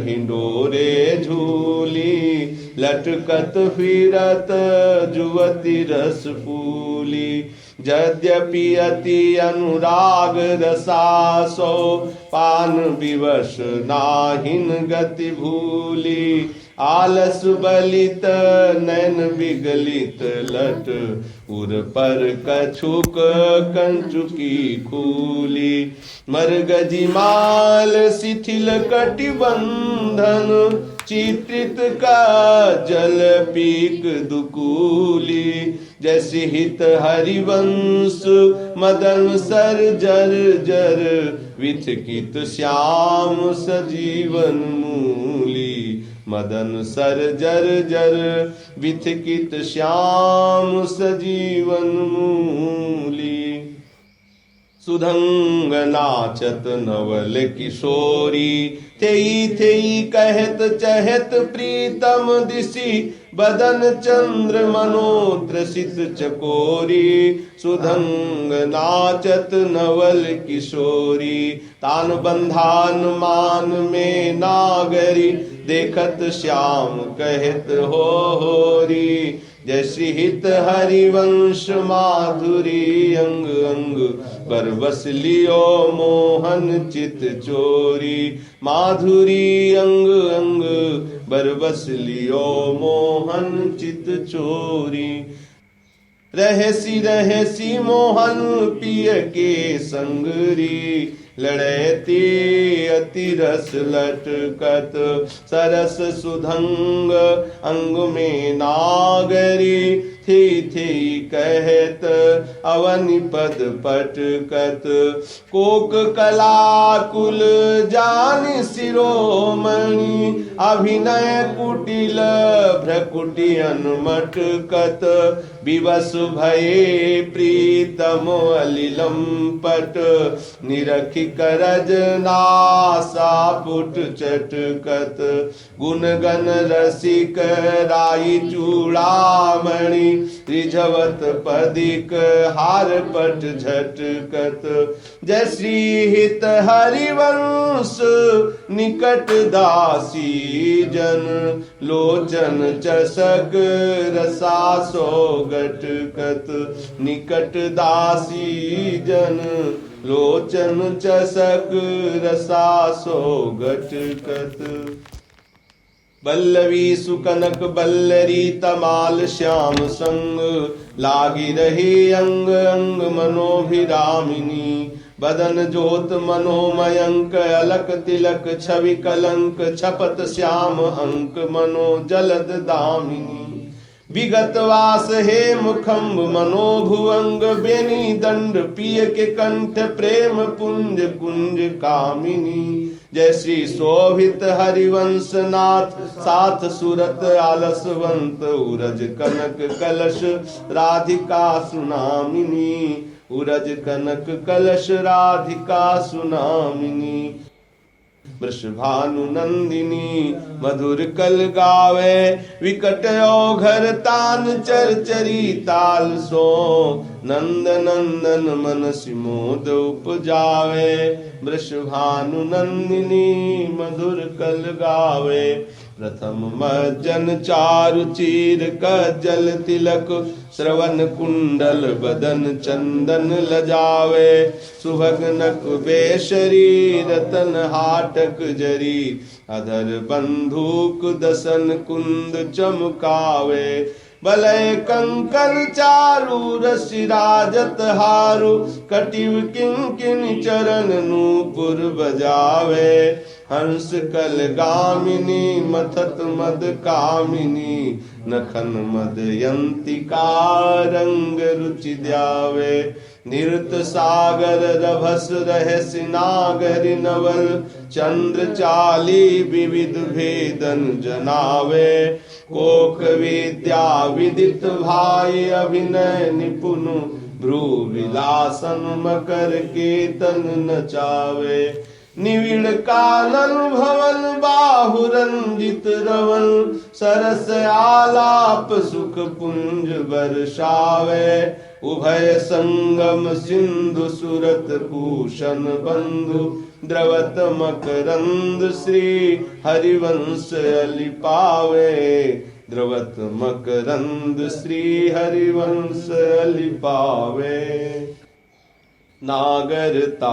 हिंडोरे झूली, लटकत फिरत जुवती रस फूली। यद्यपि अति अनुराग रसासो, पान विवश नाहिन गति भूली, आलस बलित नैन विगलित लट, उर पर कछुक कंचुकी खूली, मरगजी माल शिथिल कटिबंधन, चित्रित का जल पीक दुकूली, जैसे हित हरिवंश मदन सर जर जर, विथकित श्याम सजीवन मूली, मदन सर जर जर, विथकित श्याम सजीवन मूली। सुधंग नाचत नवल किशोरी, थेई थेई कहत चहत प्रीतम दिसी, बदन चंद्र मनोत्रसित चकोरी, सुधंग नाचत नवल किशोरी, तान बंधान मान में नागरी, देखत श्याम कहत हो होरी, जैसी हित हरिवंश माधुरी, अंग अंग बरबस लियो मोहन चित चोरी, माधुरी अंग अंग बरबस लियो मोहन चित चोरी। रहसी रहसी मोहन पिय के संगरी, लड़ैती अति रस लटकत, सरस सुधंग अंग में नागरी, थी थी कहत अवनि पद पटकत, कोक कला कुल जान शिरोमणि, अभिनय कुटिल भ्रकुटि अनुमटकत, विवश भये प्रीतम अलिलंपट, निरखि करज नासा पुट चटकत, गुण गण रसिक राई चूड़ामणि, रिझवत पदिक हार पट झटकत, जय श्री हित हरिवंश निकट दासी जन, लोचन चषक रसासो गटकत, निकट दासी जन, लोचन चषक रसासो गटकत। बल्लवी सुकनक बल्लरी तमाल श्याम संग, लागी रही अंग अंग मनोभिरामिनी, बदन जोत मनोमयंक, अलक तिलक छवि कलंक, छपत श्याम अंक मनो जलद दामिनी, विगत वास हे मुखम्ब मनोभुवंग, बेनी दंड पिय के कंठ प्रेम पुंज कुंज कामिनी, जय श्री शोभित हरिवंश नाथ, साथ सुरत आलसवंत, उरज कनक कलश राधिका सुनामिनी, उरज कनक कलश राधिका सुनामिनी। वृषभानु नंदिनी मधुर कल गावे, विकट औघर तान चरचरी ताल सो, नंद नंदन मन सिमोद उपजावे, वृषभानु नंदिनी मधुर कल गावे। प्रथम मज्जन चारु चीर कज्जल तिलक, श्रवण कुंडल बदन चंदन लजावे, सुभगनक बेशरी रतन हाटक जरी, अधर बंधुक दसन कुंद चमकावे, बलय कंकर चारु रसि राजत हारु, कटिव किंकिन चरण नूपुर बजावे, हंस कल गामिनी मथत मद कामिनी, नखन मद यंतिका रंग रुचि द्यावे, निरुत सागर रभस रहसि नागरि नवल, चंद्र चाली विविध भेदन जनावे, कोक विद्या विदित भाई अभिनय निपुण, भ्रू विलासन मकर केतन नचावे, निविड़ कानन भवन बाहु रंजित रवन सरस आलाप सुख पुंज बरसावे उभय संगम सिंधु सुरत भूषण बंधु द्रवत मकरंद श्री हरिवंश अलि पावे द्रवत मकरंद श्री हरिवंश अलि पावे नागरता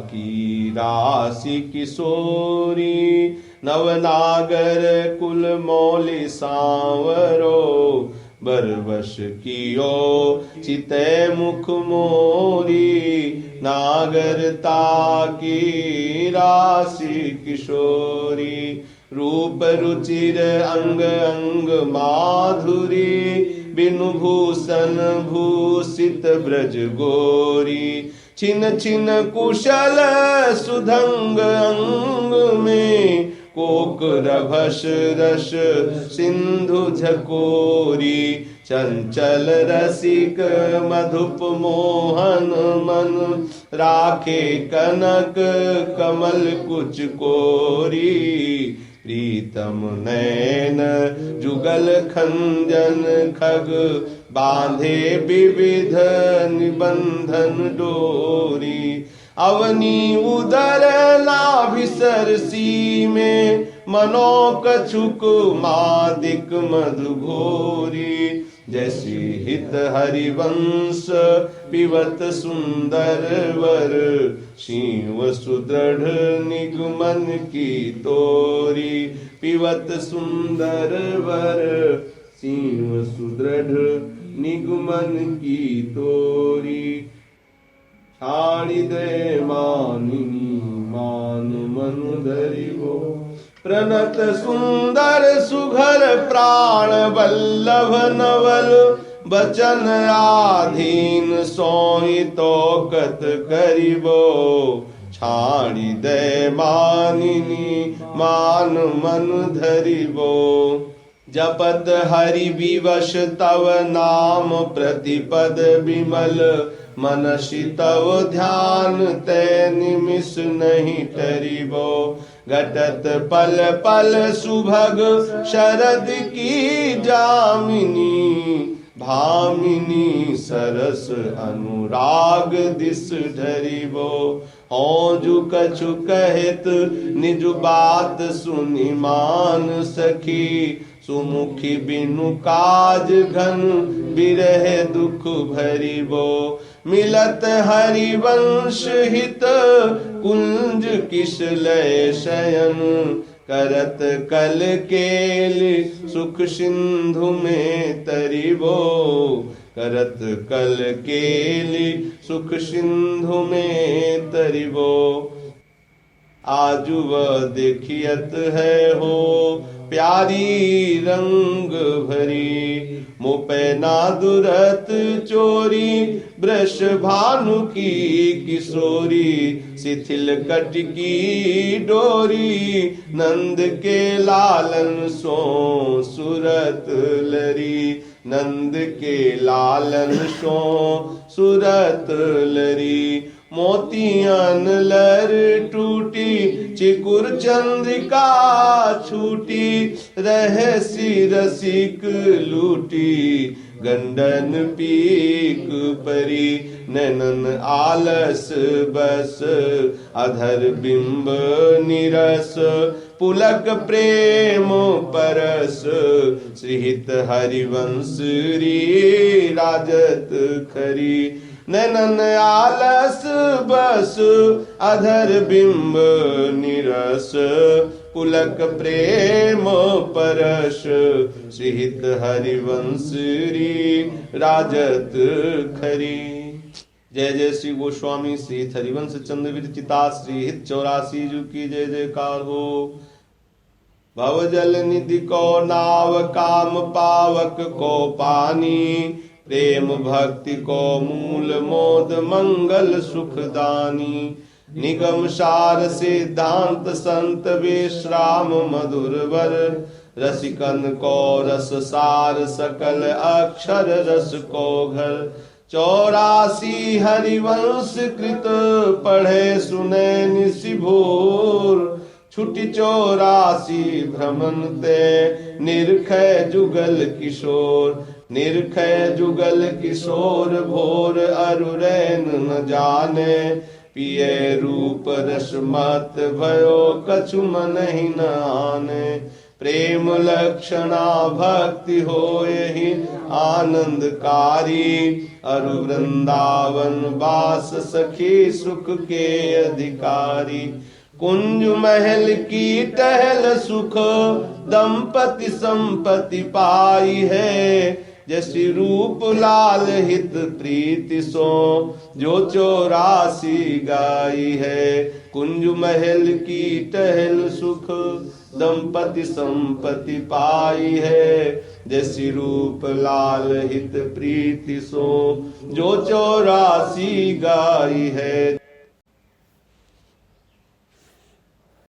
की राशि किशोरी नवनागर कुल मौलि सांवरो बरवश कियो चिते मुख मोरी नागरता की राशि किशोरी रूप रुचिर अंग अंग माधुरी बिनु भूषण भूषित ब्रज गोरी छिन छिन कुशल सुधंग अंग में कोक रभस रस सिंधु झकोरी चंचल रसिक मधुप मोहन मन राखे कनक कमल कुच कोरी प्रीतम नैन जुगल खंजन खग बांधे विविध निबंधन डोरी अवनी उदर नाभिसरसी में मनो कछुक मादिक मधुघोरी जैसी हित हरिवंश पिबत सुंदर वर शिव सुदृढ़ निगमन की तोरी पिबत सुंदर वर शिव सुदृढ़ निगमन की तोरी छाड़ी दे मानिनी मान मनु धरिवो प्रणत सुंदर सुघर प्राण वल्लभ नवल बचन आधीन सोई तो कत करिबो छाड़ी दे मानिनी मान मन धरिबो जपत हरि विवश तव नाम प्रतिपद विमल मनसि तव ध्यान ते निमिष नहीं टरिबो घटत पल पल सुभग शरद की जामिनी भामिनी सरस अनुराग दिस ढरिबो औजु कछु कहत निज बात सुनि मान सखी सुमुखी बिनु काज घन बिरह दुख भरिबो मिलत हरिवंश हित कुंज किसलय शयन करत कल केल सुख सिंधु में तरिबो करत कल केल सुख सिंधु में तरिबो आजु वह देखियत है हो प्यारी रंग भरी मुपे ना दुरत चोरी वृष भानु की किशोरी शिथिल कट की डोरी नंद के लालन सो सुरत लरी नंद के लालन सो सुरत लरी मोतियन लर टूटी चिकुर चंद्रिका छूटी रहसी रसिक लूटी गंडन पीक परी नैनन आलस बस अधर बिंब निरस पुलक प्रेम परस श्रीहित हरिवंश री राजत खरी नैनन आलस बस अधर बिंब निरस पुलक प्रेम परस श्रीहित हरिवंश री राजत खरी। जय जय श्री गोस्वामी श्री हरिवंश चंद्र विरचिता श्रीहित 84 जू की जय जयकार हो। भवजल निधि को नाव काम पावक को पानी प्रेम भक्ति को मूल मोद मंगल सुखदानी निगम सार सिद्धांत संत विश्राम मधुर वर रसिकन को रस सार सकल अक्षर रस को घर चौरासी हरिवंश कृत पढ़े सुने निशि भोर छुटी 84 भ्रमण ते निरखय जुगल किशोर निरखय जुगल किशोर भोर अरुरैन न जाने पिए रूप रस मत भयो कछु मन ही न आने प्रेम लक्षणा भक्ति होय ही आनंदकारी अरु वृंदावन वास सखी सुख के अधिकारी कुंज महल की टहल सुख दंपति संपत्ति पाई है जैसी रूप लाल हित प्रीति सो जो 84 गाई है कुंज महल की टहल सुख दंपति संपत्ति पाई है जैसी रूप लाल हित प्रीति सो जो 84 गाई है।